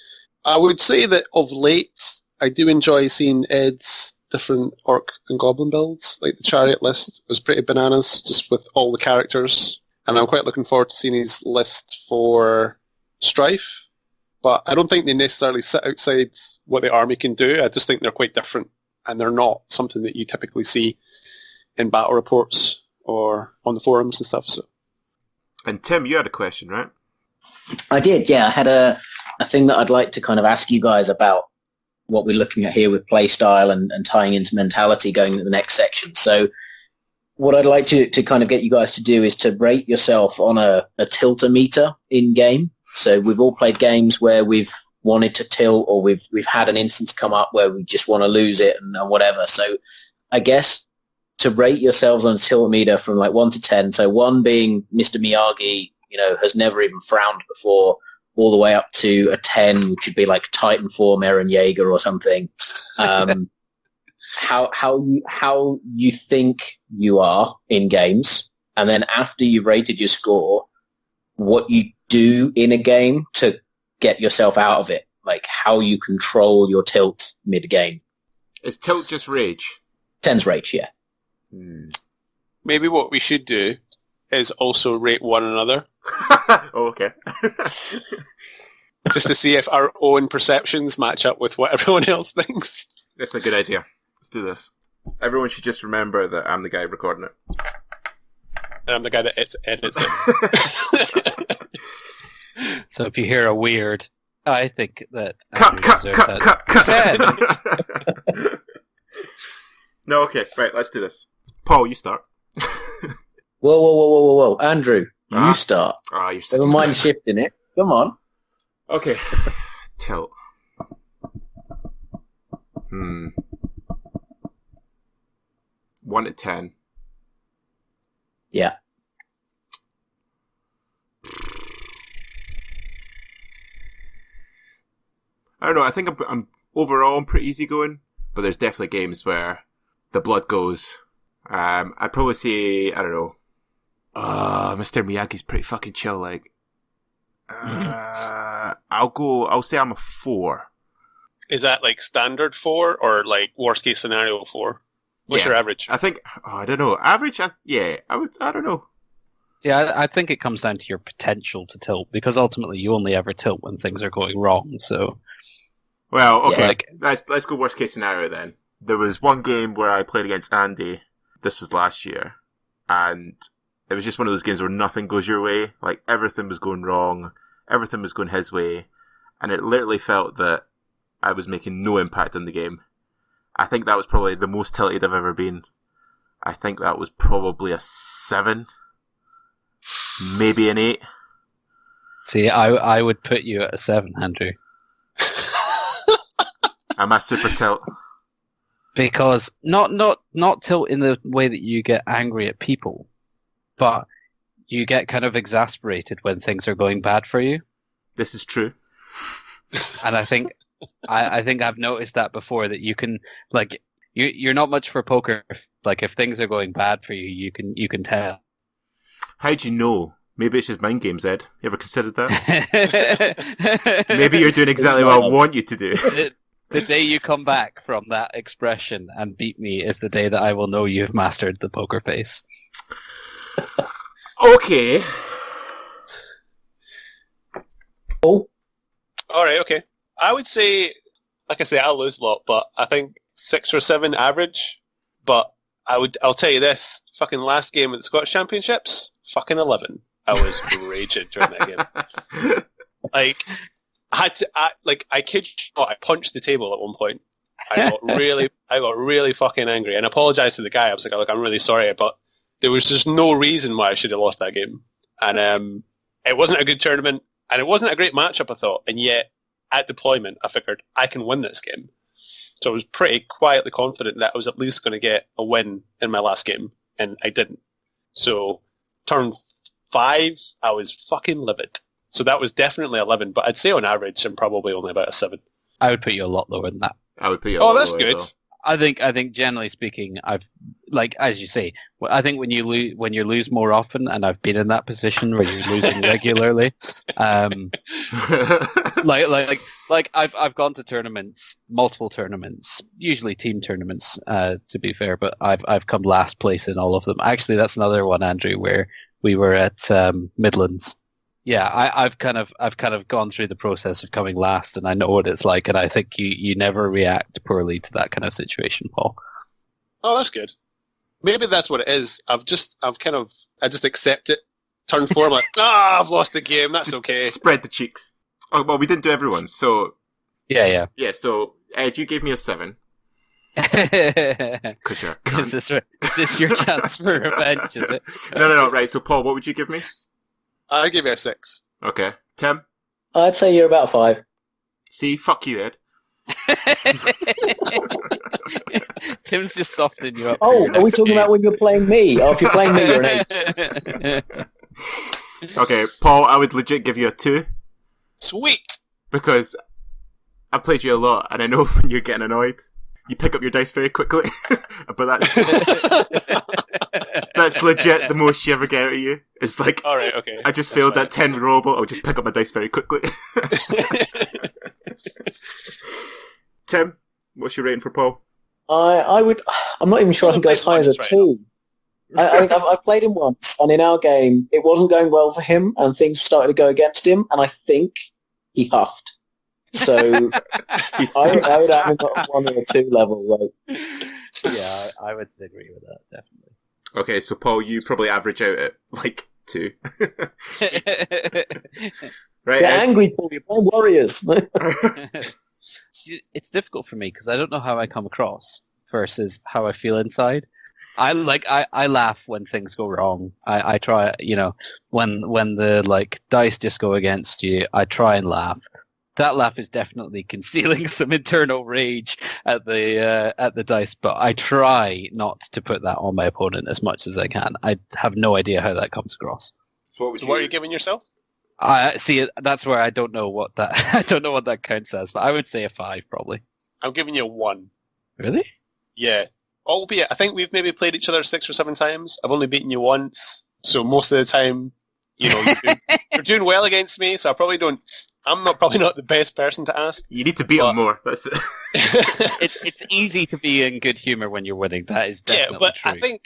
Speaker 2: I would say that of late, I do enjoy seeing Ed's different orc and goblin builds. Like the chariot list was pretty bananas, just with all the characters. And I'm quite looking forward to seeing his list for Strife. But I don't think they necessarily sit outside what the army can do. I just think they're quite different. And they're not something that you typically see in battle reports or on the forums and stuff. So.
Speaker 1: And Tim, you had a question, right?
Speaker 4: I did, yeah. I had a thing that I'd like to kind of ask you guys about what we're looking at here with playstyle and tying into mentality going into the next section. So what I'd like to kind of get you guys to do is to rate yourself on a tilt-o-meter in-game. So we've all played games where we've wanted to tilt, or we've had an instance come up where we just want to lose it and whatever. So I guess to rate yourselves on a tilt-o-meter from like 1 to 10, so 1 being Mr. Miyagi, has never even frowned before, all the way up to a 10, which would be like Titanform, Eren Jaeger or something. How you think you are in games, and then after you've rated your score, what you do in a game to get yourself out of it, like how you control your tilt mid-game.
Speaker 1: Is tilt just rage?
Speaker 4: 10's rage, yeah.
Speaker 2: Maybe what we should do is also rate one another.
Speaker 1: Oh, okay.
Speaker 2: Just to see if our own perceptions match up with what everyone else thinks.
Speaker 1: That's a good idea. Let's do this. Everyone should just remember that I'm the guy recording it.
Speaker 2: And I'm the guy that edits it.
Speaker 3: So if you hear a weird, I think that
Speaker 1: Cut.
Speaker 3: 10.
Speaker 1: No, okay, right, let's do this. Paul, you start.
Speaker 4: Whoa. Andrew, you start.
Speaker 1: You're
Speaker 4: Never mind shifting it. Come on.
Speaker 1: Okay. Tilt. 1 to 10.
Speaker 4: Yeah.
Speaker 1: I don't know, I think I'm overall I'm pretty easygoing, but there's definitely games where the blood goes. I'd probably say, I don't know, Mr. Miyagi's pretty fucking chill, like. I'll say I'm a 4.
Speaker 2: Is that like standard 4 or like worst case scenario 4? What's your average?
Speaker 1: I think, I don't know. Average? I don't know.
Speaker 3: Yeah, I think it comes down to your potential to tilt, because ultimately you only ever tilt when things are going wrong, so.
Speaker 1: Well, okay,
Speaker 3: yeah,
Speaker 1: let's go worst case scenario then. There was one game where I played against Andy, this was last year, and it was just one of those games where nothing goes your way, like everything was going wrong, everything was going his way, and it literally felt that I was making no impact on the game. I think that was probably the most tilted I've ever been. I think that was probably a 7, maybe an 8.
Speaker 3: See, I would put you at a 7, Andrew.
Speaker 1: I'm a super tilt.
Speaker 3: Because not tilt in the way that you get angry at people, but you get kind of exasperated when things are going bad for you.
Speaker 1: This is true.
Speaker 3: And I think I've noticed that before, that you can, like, you're not much for poker. Like, if things are going bad for you, you can tell.
Speaker 1: How do you know? Maybe it's just mind games, Ed. You ever considered that? Maybe you're doing exactly what I want you to do.
Speaker 3: The day you come back from that expression and beat me is the day that I will know you've mastered the poker face.
Speaker 1: Okay.
Speaker 4: Oh.
Speaker 2: Alright, okay. I would say, like I say, I'll lose a lot, but I think 6 or 7 average. But I'll tell you this, fucking last game at the Scottish Championships, fucking 11. I was raging during that game. Like, I kid you not, I punched the table at one point. I got really fucking angry and apologized to the guy. I was like, look, I'm really sorry, but there was just no reason why I should have lost that game. And it wasn't a good tournament, and it wasn't a great matchup, I thought. And yet, at deployment, I figured I can win this game. So I was pretty quietly confident that I was at least going to get a win in my last game, and I didn't. So turn 5, I was fucking livid. So that was definitely 11, but I'd say on average I'm probably only about a 7.
Speaker 3: I would put you a lot lower than that.
Speaker 1: I would put you a lot
Speaker 2: that's
Speaker 1: lower
Speaker 2: good.
Speaker 1: as well.
Speaker 3: I think generally speaking, I've, like, as you say, I think when you lose more often, and I've been in that position where you're losing regularly, like I've gone to tournaments, multiple tournaments, usually team tournaments, to be fair, but I've come last place in all of them. Actually, that's another one, Andrew, where we were at Midlands. Yeah, I've kind of gone through the process of coming last, and I know what it's like, and I think you never react poorly to that kind of situation, Paul.
Speaker 2: Oh, that's good. Maybe that's what it is. I just accept it. Turn 4, I'm like, I've lost the game. That's okay.
Speaker 1: Spread the cheeks. Oh, well, we didn't do everyone, so
Speaker 3: Yeah.
Speaker 1: yeah. So Ed, you gave me a 7. Cause you're a cunt.
Speaker 3: Is this your chance for revenge? Is it?
Speaker 1: No. Right. So Paul, what would you give me?
Speaker 2: I give you a 6.
Speaker 1: Okay. Tim?
Speaker 4: I'd say you're about 5.
Speaker 1: See, fuck you, Ed.
Speaker 3: Tim's just softening you up.
Speaker 4: Oh, are we talking about when you're playing me? Oh, if you're playing me, you're an 8.
Speaker 1: Okay, Paul, I would legit give you a 2.
Speaker 2: Sweet.
Speaker 1: Because I've played you a lot, and I know when you're getting annoyed, you pick up your dice very quickly. But that's legit the most you ever get out of you. It's like,
Speaker 2: all right, okay.
Speaker 1: I just failed that 10 roll, but I'll just pick up my dice very quickly. Tim, what's your rating for Paul?
Speaker 4: I'm not even sure I can go as high as a 2. I've played him once, and in our game, it wasn't going well for him, and things started to go against him, and I think he huffed. So I would have him at 1 or a 2 level. Right?
Speaker 3: Yeah, I would agree with that, definitely.
Speaker 1: Okay, so Paul, you probably average out at like 2. Right?
Speaker 4: Get angry, Paul. You're playing Warriors.
Speaker 3: It's difficult for me because I don't know how I come across versus how I feel inside. I laugh when things go wrong. I try, when the dice just go against you, I try and laugh. That laugh is definitely concealing some internal rage at the dice, but I try not to put that on my opponent as much as I can. I have no idea how that comes across.
Speaker 1: So
Speaker 2: what are you giving yourself?
Speaker 3: See, that's where I don't know what that counts as, but I would say a 5 probably.
Speaker 2: I'm giving you a 1.
Speaker 3: Really?
Speaker 2: Yeah. Albeit, I think we've maybe played each other 6 or 7 times. I've only beaten you once, so most of the time, you're doing well against me. So I'm probably not the best person to ask.
Speaker 1: You need to beat him more. That's it.
Speaker 3: It's easy to be in good humor when you're winning. That is definitely
Speaker 2: but
Speaker 3: true.
Speaker 2: I think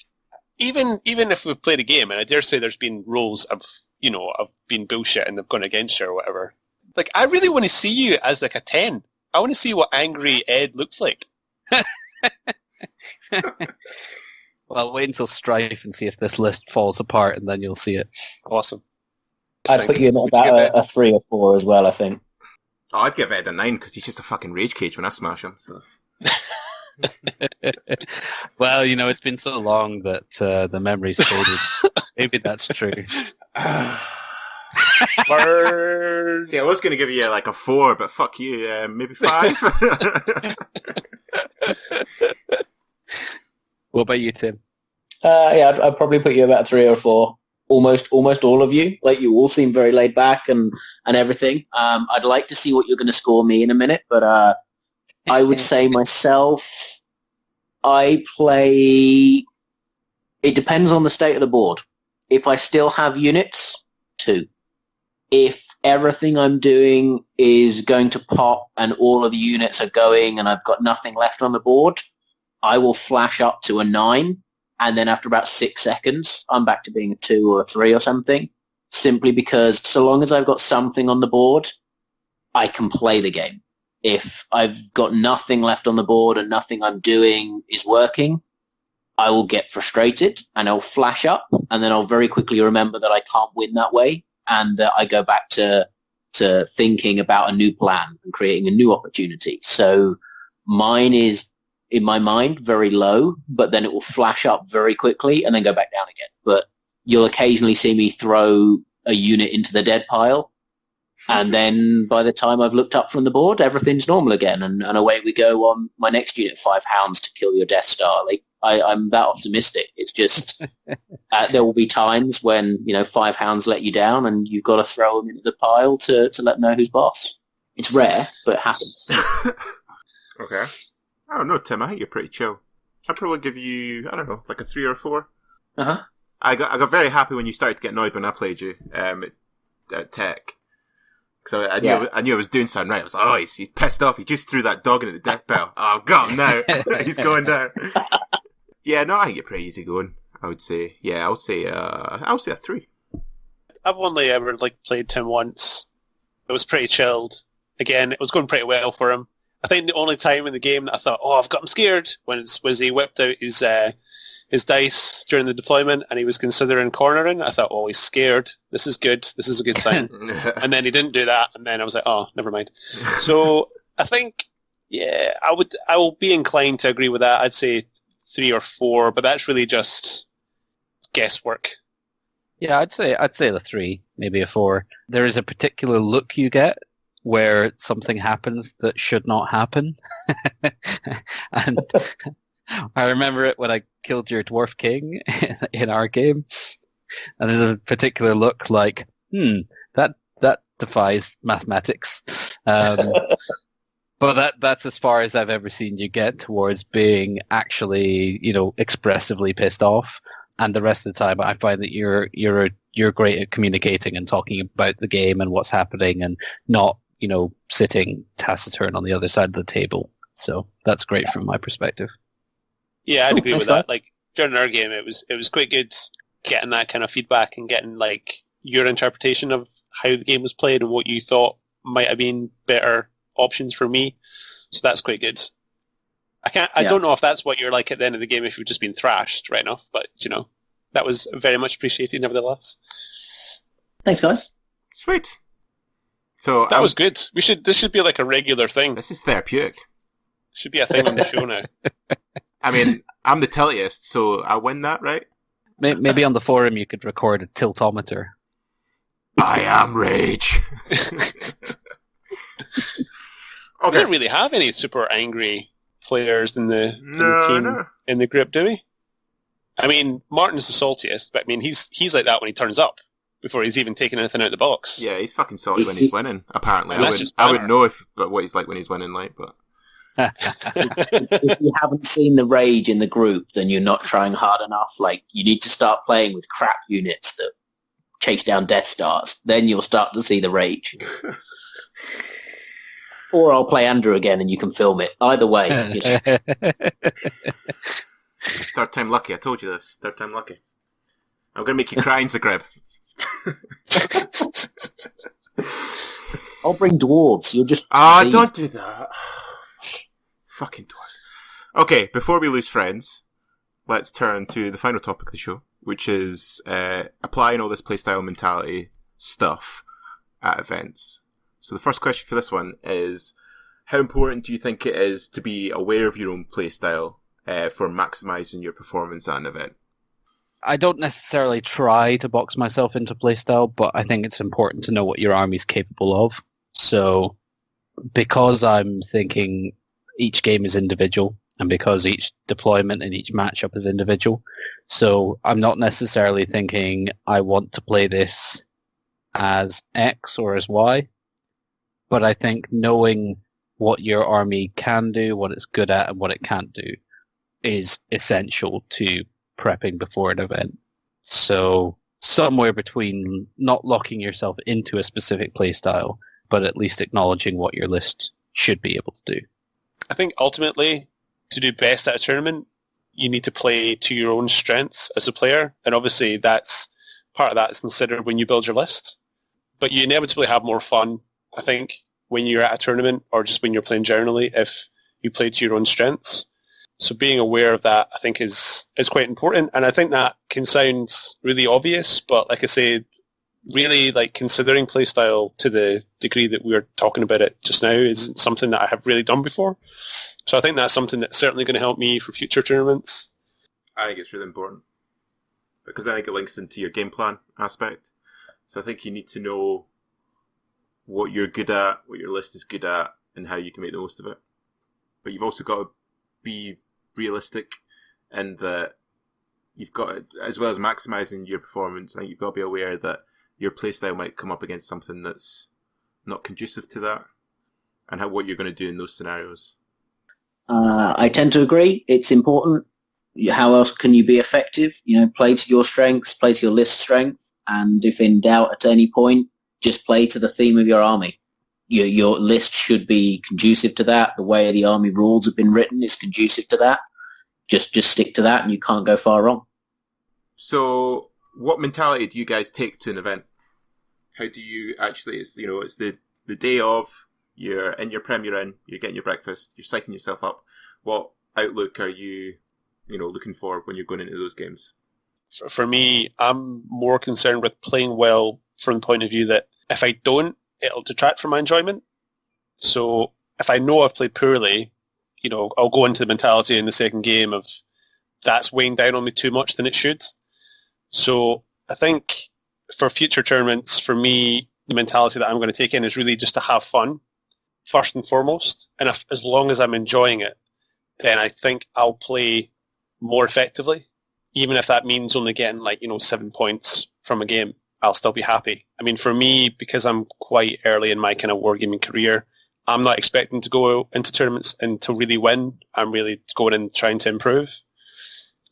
Speaker 2: even if we've played a game, and I dare say there's been rolls of been bullshit and they've gone against you or whatever. Like, I really want to see you as like a 10. I want to see what angry Ed looks like.
Speaker 3: Well, wait until Strife and see if this list falls apart, and then you'll see it.
Speaker 2: Awesome.
Speaker 4: I'd put you in about a 3 or 4 as well, I think.
Speaker 1: Oh, I'd give Ed a 9 because he's just a fucking rage cage when I smash him. So.
Speaker 3: Well, it's been so long that the memory's faded. Maybe that's true.
Speaker 2: Bird.
Speaker 1: See, I was going to give you like a 4, but fuck you, maybe 5.
Speaker 3: What about you, Tim?
Speaker 4: Yeah, I'd probably put you about 3 or 4. Almost all of you. Like, you all seem very laid back and everything. I'd like to see what you're going to score me in a minute, but I would say myself, I play... It depends on the state of the board. If I still have units, 2. If everything I'm doing is going to pop and all of the units are going and I've got nothing left on the board, I will flash up to a 9, and then after about 6 seconds, I'm back to being a 2 or a 3 or something, simply because so long as I've got something on the board, I can play the game. If I've got nothing left on the board and nothing I'm doing is working, I will get frustrated and I'll flash up, and then I'll very quickly remember that I can't win that way, and that I go back to to thinking about a new plan and creating a new opportunity. So mine is, in my mind, very low, but then it will flash up very quickly and then go back down again. But you'll occasionally see me throw a unit into the dead pile, and then by the time I've looked up from the board, everything's normal again, and away we go on my next unit, 5 hounds to kill your Death Star. Like, I'm that optimistic. It's just there will be times when 5 hounds let you down, and you've got to throw them into the pile to let them know who's boss. It's rare, but it happens.
Speaker 1: Okay. I don't know, Tim. I think you're pretty chill. I'd probably give you, I don't know, like a 3 or 4.
Speaker 4: Uh-huh.
Speaker 1: I got very happy when you started to get annoyed when I played you at Tech. Because I knew I was doing something right. I was like, oh, he's pissed off. He just threw that dog into the death bell. Oh, I've got him now. He's going down. Yeah, no, I think you're pretty easy going, I would say. Yeah, I would say a 3.
Speaker 2: I've only ever played Tim once. It was pretty chilled. Again, it was going pretty well for him. I think the only time in the game that I thought, oh, I've got him scared, was he whipped out his dice during the deployment and he was considering cornering. I thought, oh, he's scared. This is good. This is a good sign. And then he didn't do that, and then I was like, oh, never mind. So I think, yeah, I will be inclined to agree with that. I'd say 3 or 4, but that's really just guesswork.
Speaker 3: Yeah, I'd say the 3, maybe a 4. There is a particular look you get where something happens that should not happen. And I remember it when I killed your Dwarf King in our game. And there's a particular look like, that defies mathematics. But that's as far as I've ever seen you get towards being actually, expressively pissed off. And the rest of the time, I find that you're great at communicating and talking about the game and what's happening, and not, sitting taciturn on the other side of the table. So that's great from my perspective.
Speaker 2: Yeah, I'd agree with that. During our game, it was quite good getting that kind of feedback and getting your interpretation of how the game was played and what you thought might have been better options for me. So that's quite good. I don't know if that's what you're like at the end of the game if you've just been thrashed right enough, but that was very much appreciated nevertheless.
Speaker 4: Thanks, guys.
Speaker 1: Sweet. So
Speaker 2: that was good. This should be a regular thing.
Speaker 1: This is therapeutic.
Speaker 2: Should be a thing on the show now.
Speaker 1: I mean, I'm the tiltiest, so I win that, right?
Speaker 3: Maybe on the forum you could record a tiltometer.
Speaker 1: I am rage.
Speaker 2: We don't really have any super angry players in the team, in the group, do we? I mean, Martin's the saltiest, but I mean, he's like that when he turns up, before he's even taken anything out of the box.
Speaker 1: Yeah, he's fucking salty when he's winning, apparently. I wouldn't know what he's like when he's winning, but...
Speaker 4: If you haven't seen the rage in the group, then you're not trying hard enough. You need to start playing with crap units that chase down Death Stars. Then you'll start to see the rage. Or I'll play Andrew again and you can film it. Either way.
Speaker 1: Third time lucky, I told you this. Third time lucky. I'm going to make you cry in Zagreb.
Speaker 4: I'll bring dwarves. You'll just...
Speaker 1: don't do that. Fucking dwarves. Okay, before we lose friends, let's turn to the final topic of the show, which is applying all this playstyle mentality stuff at events. So the first question for this one is, how important do you think it is to be aware of your own playstyle for maximising your performance at an event?
Speaker 3: I don't necessarily try to box myself into playstyle, but I think it's important to know what your army's capable of. So because I'm thinking each game is individual, and because each deployment and each matchup is individual, so I'm not necessarily thinking I want to play this as X or as Y, but I think knowing what your army can do, what it's good at, and what it can't do is essential to prepping before an event. So somewhere between not locking yourself into a specific playstyle, but at least acknowledging what your list should be able to do.
Speaker 2: I think ultimately, to do best at a tournament, you need to play to your own strengths as a player, and obviously that's part of that is considered when you build your list. But you inevitably have more fun, I think, when you're at a tournament or just when you're playing generally if you play to your own strengths. So being aware of that, I think, is quite important. And I think that can sound really obvious, but like I say, really like considering playstyle to the degree that we're talking about it just now isn't something that I have really done before. So I think that's something that's certainly going to help me for future tournaments.
Speaker 1: I think it's really important because I think it links into your game plan aspect. So I think you need to know what you're good at, what your list is good at, and how you can make the most of it. But you've also got to be realistic in that you've got to, as well as maximising your performance, I think you've got to be aware that your playstyle might come up against something that's not conducive to that, and what you're going to do in those scenarios.
Speaker 4: I tend to agree. It's important. How else can you be effective? Play to your strengths, play to your list strength, and if in doubt at any point, just play to the theme of your army. Your list should be conducive to that. The way the army rules have been written is conducive to that. Just stick to that, and you can't go far wrong.
Speaker 1: So, what mentality do you guys take to an event? How do you actually? It's the day of. You're in your prem. You're getting your breakfast. You're psyching yourself up. What outlook are you, looking for when you're going into those games?
Speaker 2: For me, I'm more concerned with playing well from the point of view that if I don't, it'll detract from my enjoyment. So if I know I've played poorly, I'll go into the mentality in the second game of that's weighing down on me too much than it should. So I think for future tournaments, for me, the mentality that I'm going to take in is really just to have fun, first and foremost. And as long as I'm enjoying it, then I think I'll play more effectively. Even if that means only getting 7 points from a game, I'll still be happy. I mean, for me, because I'm quite early in my kind of wargaming career, I'm not expecting to go into tournaments and to really win. I'm really going in trying to improve.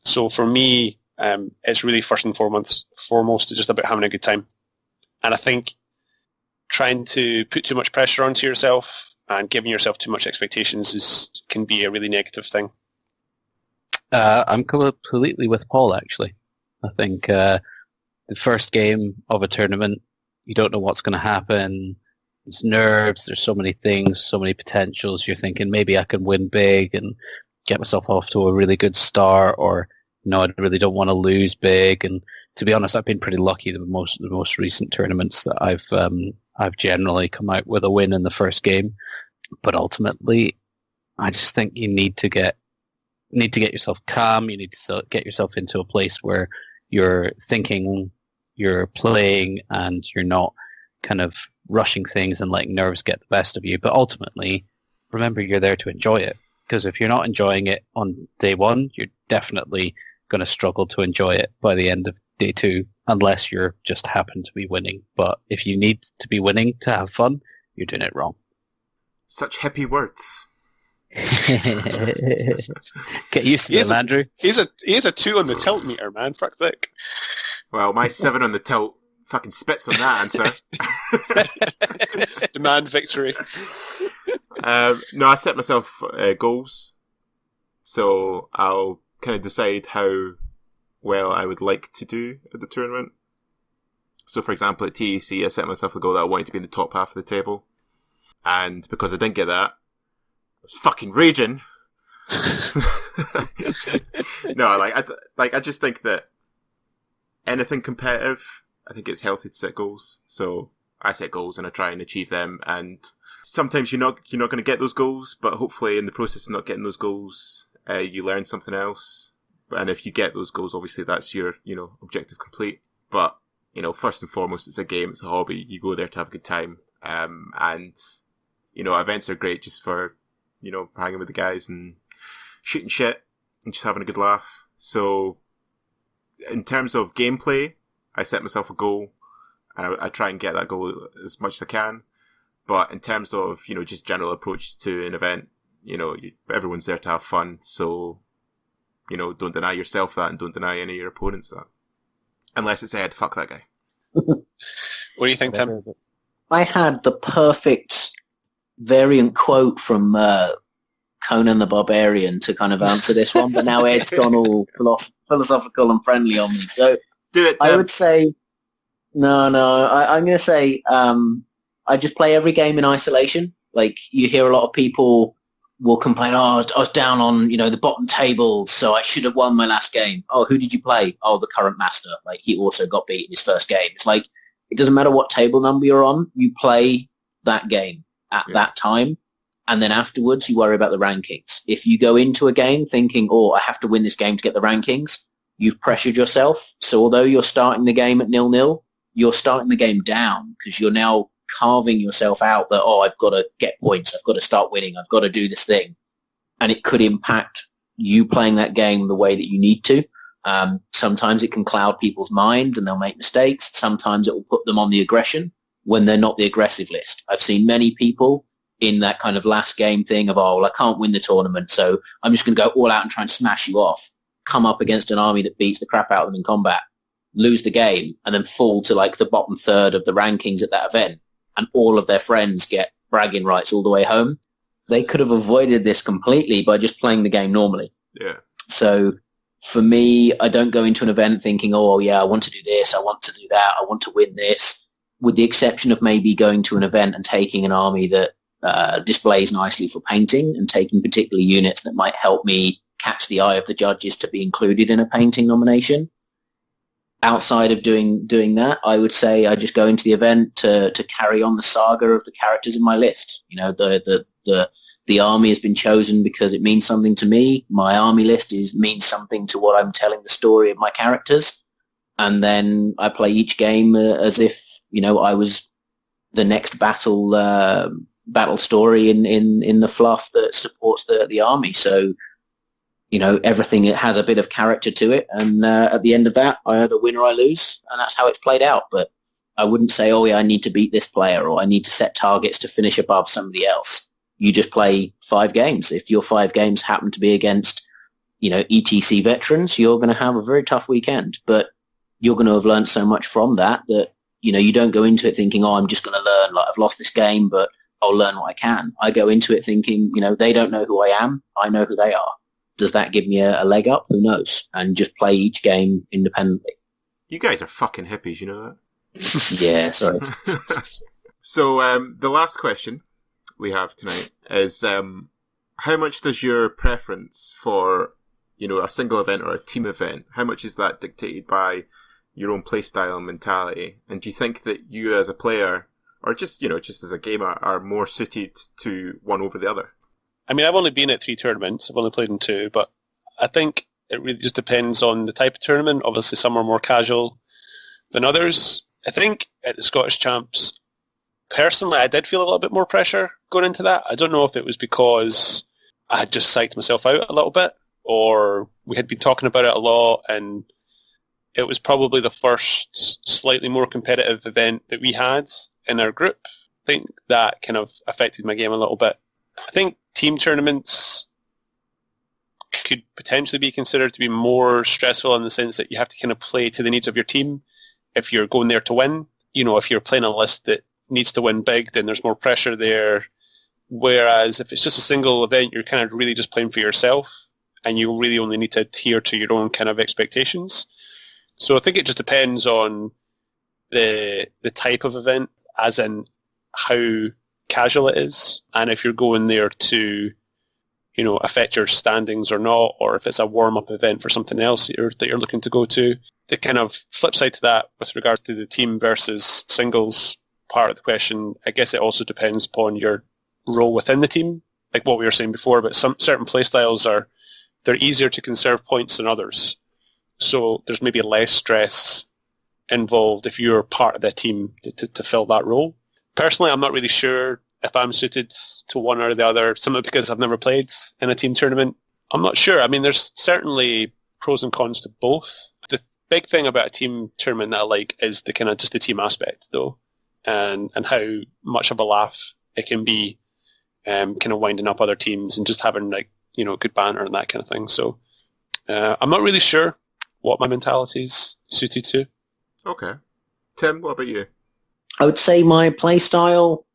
Speaker 2: So for me, it's really first and foremost just about having a good time. And I think trying to put too much pressure onto yourself and giving yourself too much expectations can be a really negative thing.
Speaker 3: I'm completely with Paul, actually. I think the first game of a tournament, you don't know what's going to happen. There's nerves, there's so many things, so many potentials. You're thinking, maybe I can win big and get myself off to a really good start, or I really don't want to lose big. And to be honest, I've been pretty lucky. The most recent tournaments that I've generally come out with a win in the first game. But ultimately, I just think you need to get yourself calm. You need to get yourself into a place where you're thinking, you're playing, and you're not kind of rushing things and letting nerves get the best of you. But ultimately, remember, you're there to enjoy it. Because if you're not enjoying it on day one, you're definitely going to struggle to enjoy it by the end of day two, unless you're just happen to be winning. But if you need to be winning to have fun, you're doing it wrong.
Speaker 1: Such hippie words.
Speaker 3: Get used to them, Andrew.
Speaker 2: He is a 2 on the tilt meter, man. Fuck thick.
Speaker 1: Well, my 7 on the tilt fucking spits on that answer.
Speaker 2: Demand victory.
Speaker 1: No, I set myself goals, so I'll kind of decide how well I would like to do at the tournament. So, for example, at TEC, I set myself the goal that I wanted to be in the top half of the table, and because I didn't get that, I was fucking raging. No, I just think that anything competitive, I think it's healthy to set goals. So I set goals and I try and achieve them. And sometimes you're not going to get those goals, but hopefully in the process of not getting those goals, you learn something else. And if you get those goals, obviously that's your objective complete. But first and foremost, it's a game, it's a hobby. You go there to have a good time. And events are great just for hanging with the guys and shooting shit and just having a good laugh. So in terms of gameplay, I set myself a goal and I try and get that goal as much as I can. But in terms of, just general approach to an event, everyone's there to have fun. So, don't deny yourself that and don't deny any of your opponents that. Unless it's Ed, fuck that guy.
Speaker 2: What do you think, Tim?
Speaker 4: I had the perfect variant quote from Conan the Barbarian to kind of answer this one, but now Ed's gone all philosophical and friendly on me. So
Speaker 1: do it, Tim.
Speaker 4: I would say, I'm going to say I just play every game in isolation. Like, you hear a lot of people will complain, I was down on, the bottom table, so I should have won my last game. Oh, who did you play? Oh, the current master. Like, he also got beat in his first game. It's like, it doesn't matter what table number you're on, you play that game at that time. And then afterwards, you worry about the rankings. If you go into a game thinking, oh, I have to win this game to get the rankings, you've pressured yourself. So although you're starting the game at 0-0, you're starting the game down because you're now carving yourself out that, oh, I've got to get points. I've got to start winning. I've got to do this thing. And it could impact you playing that game the way that you need to. Sometimes it can cloud people's mind and they'll make mistakes. Sometimes it will put them on the aggression when they're not the aggressive list. I've seen many people in that kind of last game thing of, oh, well, I can't win the tournament, so I'm just going to go all out and try and smash you off, come up against an army that beats the crap out of them in combat, lose the game, and then fall to like the bottom third of the rankings at that event, and all of their friends get bragging rights all the way home. They could have avoided this completely by just playing the game normally.
Speaker 1: Yeah.
Speaker 4: So for me, I don't go into an event thinking, oh, yeah, I want to do this, I want to do that, I want to win this, with the exception of maybe going to an event and taking an army that displays nicely for painting and taking particular units that might help me catch the eye of the judges to be included in a painting nomination. Outside of doing that, I would say I just go into the event to carry on the saga of the characters in my list. You know, the army has been chosen because it means something to me. My army list means something to what I'm telling the story of my characters. And then I play each game as if, you know, I was the next battle story in the fluff that supports the army. So, you know, everything has a bit of character to it, and at the end of that, I either win or I lose, and that's how it's played out. But I wouldn't say, oh yeah, I need to beat this player, or I need to set targets to finish above somebody else. You just play 5 games. If your 5 games happen to be against, you know, ETC veterans, you're going to have a very tough weekend, but you're going to have learned so much from that, you know, you don't go into it thinking, oh, I'm just going to learn, like, I've lost this game, but I'll learn what I can. I go into it thinking, you know, they don't know who I am. I know who they are. Does that give me a leg up? Who knows? And just play each game independently.
Speaker 1: You guys are fucking hippies, you know that?
Speaker 4: Yeah, sorry.
Speaker 1: So the last question we have tonight is how much does your preference for, you know, a single event or a team event, how much is that dictated by your own playstyle and mentality? And do you think that you as a player, or just, you know, just as a gamer, are more suited to one over the other?
Speaker 2: I mean, I've only been at 3 tournaments. I've only played in 2, but I think it really just depends on the type of tournament. Obviously, some are more casual than others. I think at the Scottish Champs, personally, I did feel a little bit more pressure going into that. I don't know if it was because I had just psyched myself out a little bit, or we had been talking about it a lot, and it was probably the first slightly more competitive event that we had in our group. I think that kind of affected my game a little bit. I think team tournaments could potentially be considered to be more stressful in the sense that you have to kind of play to the needs of your team if you're going there to win. You know, if you're playing a list that needs to win big, then there's more pressure there. Whereas if it's just a single event, you're kind of really just playing for yourself, and you really only need to adhere to your own kind of expectations. So I think it just depends on the type of event, as in how casual it is, and if you're going there to, you know, affect your standings or not, or if it's a warm-up event for something else that you're looking to go to. The kind of flip side to that with regard to the team versus singles part of the question, I guess it also depends upon your role within the team, like what we were saying before, but some certain playstyles they're easier to conserve points than others. So there's maybe less stress involved if you're part of the team to fill that role. Personally, I'm not really sure if I'm suited to one or the other, simply because I've never played in a team tournament. I'm not sure. I mean, there's certainly pros and cons to both. The big thing about a team tournament that I like is the kind of just the team aspect, though, and how much of a laugh it can be, kind of winding up other teams and just having, like, you know, good banter and that kind of thing. So I'm not really sure what my mentality's suited to.
Speaker 1: Okay. Tim, what about you?
Speaker 4: I would say my play style,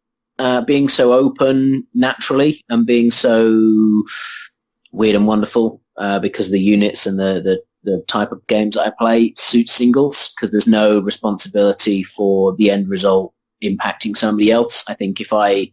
Speaker 4: being so open naturally and being so weird and wonderful because of the units and the type of games that I play, suits singles because there's no responsibility for the end result impacting somebody else. I think if I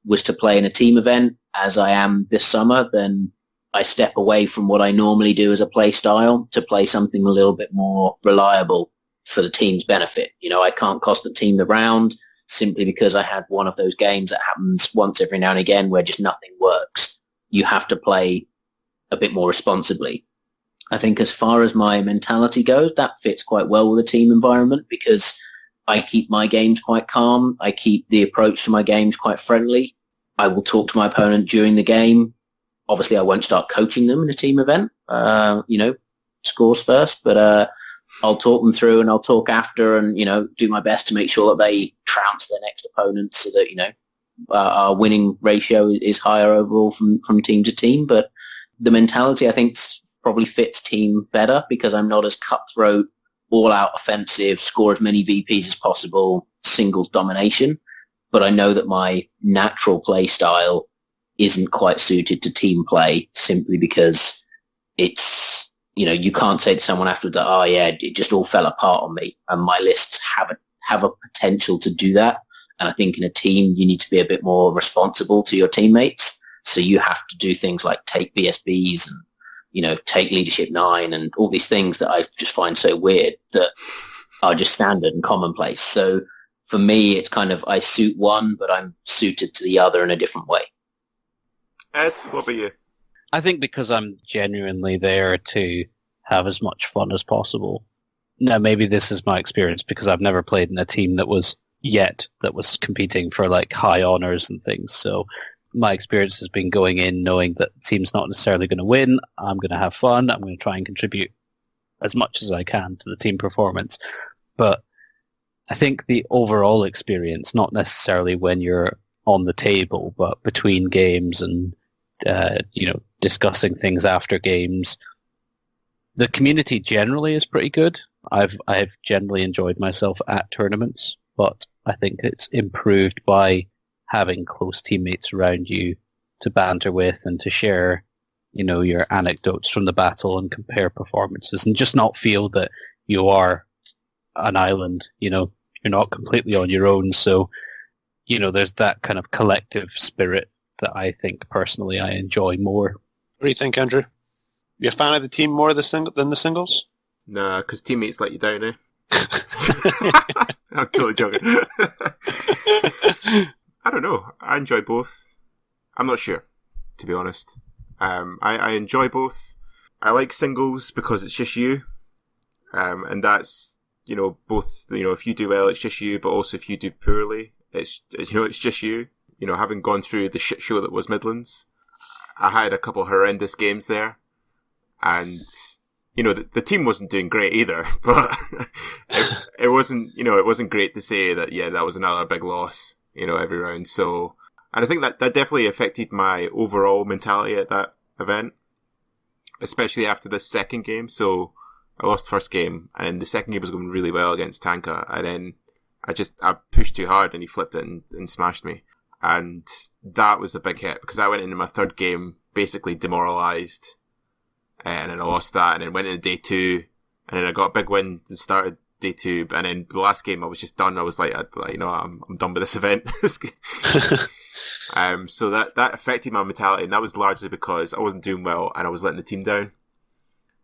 Speaker 4: was to play in a team event, as I am this summer, then I step away from what I normally do as a play style to play something a little bit more reliable. for the team's benefit. I can't cost the team the round simply because I had one of those games that happens once every now and again where just nothing works. You have to play a bit more responsibly. I think as far as my mentality goes, that fits quite well with a team environment because I keep my games quite calm. I keep the approach to my games quite friendly. I will talk to my opponent during the game. Obviously, I won't start coaching them in a team event, scores first, but I'll talk them through and I'll talk after and, do my best to make sure that they trounce their next opponent so that, our winning ratio is higher overall from team to team. But the mentality, I think, probably fits team better because I'm not as cutthroat, all-out offensive, score as many VPs as possible, singles domination. But I know that my natural play style isn't quite suited to team play simply because it's, you can't say to someone after that, oh yeah, it just all fell apart on me. And my lists have a potential to do that. And I think in a team, you need to be a bit more responsible to your teammates. So you have to do things like take BSBs and, take leadership 9 and all these things that I just find so weird that are just standard and commonplace. So for me, it's kind of I suit one, but I'm suited to the other in a different way.
Speaker 1: Ed, what about you?
Speaker 3: I think because I'm genuinely there to have as much fun as possible. Now, maybe this is my experience because I've never played in a team that was competing for like high honors and things. So my experience has been going in knowing that the team's not necessarily going to win. I'm going to have fun. I'm going to try and contribute as much as I can to the team performance. But I think the overall experience, not necessarily when you're on the table, but between games and discussing things after games, the community generally is pretty good. I've generally enjoyed myself at tournaments, but I think it's improved by having close teammates around you to banter with and to share, your anecdotes from the battle and compare performances and just not feel that you are an island, you're not completely on your own. So, there's that kind of collective spirit that I think personally I enjoy more.
Speaker 2: What do you think, Andrew? You a fan of the team more than the singles?
Speaker 1: Nah, because teammates let you down, eh? I'm totally joking. I don't know. I enjoy both. I'm not sure, to be honest. I enjoy both. I like singles because it's just you. And that's, both, if you do well, it's just you, but also if you do poorly, it's just you. Having gone through the shit show that was Midlands, I had a couple horrendous games there. And, the team wasn't doing great either, but it wasn't great to say that, yeah, that was another big loss, every round. So, and I think that definitely affected my overall mentality at that event, especially after the second game. So I lost the first game and the second game was going really well against Tanka. And then I pushed too hard and he flipped it and smashed me. And that was a big hit because I went into my third game basically demoralized. And then I lost that, and then went into day 2, and then I got a big win and started day 2, and then the last game I was just done. I was like, I'm done with this event. So that affected my mentality, and that was largely because I wasn't doing well and I was letting the team down.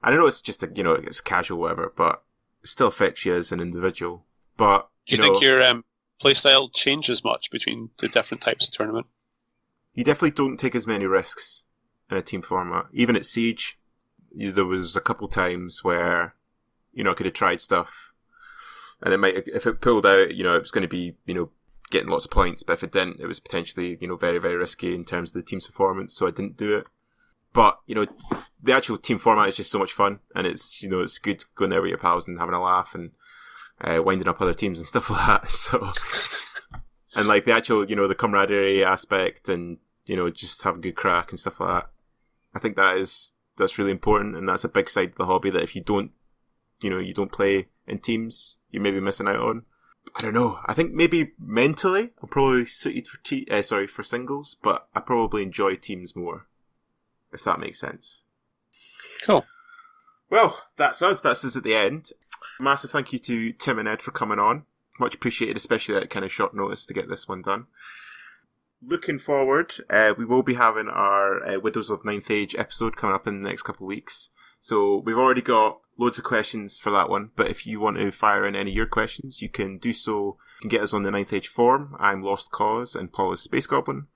Speaker 1: I know it's just it's casual, whatever, but it still affects you as an individual. But
Speaker 2: do you think your playstyle changes much between the different types of tournament?
Speaker 1: You definitely don't take as many risks in a team format, even at Siege. There was a couple times where, I could have tried stuff, and if it pulled out, it was going to be, getting lots of points. But if it didn't, it was potentially, very, very risky in terms of the team's performance. So I didn't do it. But the actual team format is just so much fun, and it's it's good going there with your pals and having a laugh and winding up other teams and stuff like that. So, and like the actual, the camaraderie aspect and just having good crack and stuff like that. I think that's really important, and that's a big side of the hobby that if you don't play in teams, you may be missing out on. I don't know. I think maybe mentally I'm probably suited for singles, but I probably enjoy teams more, if that makes sense.
Speaker 2: Cool.
Speaker 1: Well, that's us. That's us at the end. Massive thank you to Tim and Ed for coming on. Much appreciated, especially at kind of short notice to get this one done. Looking forward, we will be having our Widows of Ninth Age episode coming up in the next couple of weeks. So we've already got loads of questions for that one, but if you want to fire in any of your questions, you can do so. You can get us on the 9th Age forum. I'm Lost Cause and Paul is Space Goblin.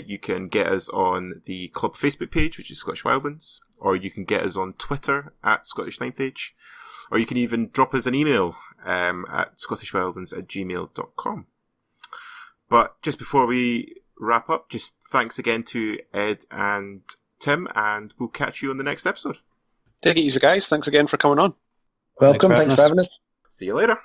Speaker 1: You can get us on the club Facebook page, which is Scottish Wildlands, or you can get us on Twitter at Scottish 9th Age, or you can even drop us an email at scottishwildlands@gmail.com. But just before we wrap up, just thanks again to Ed and Tim, and we'll catch you on the next episode.
Speaker 2: Take it easy, guys. Thanks again for coming on.
Speaker 4: Welcome. Thanks for having us.
Speaker 1: See you later.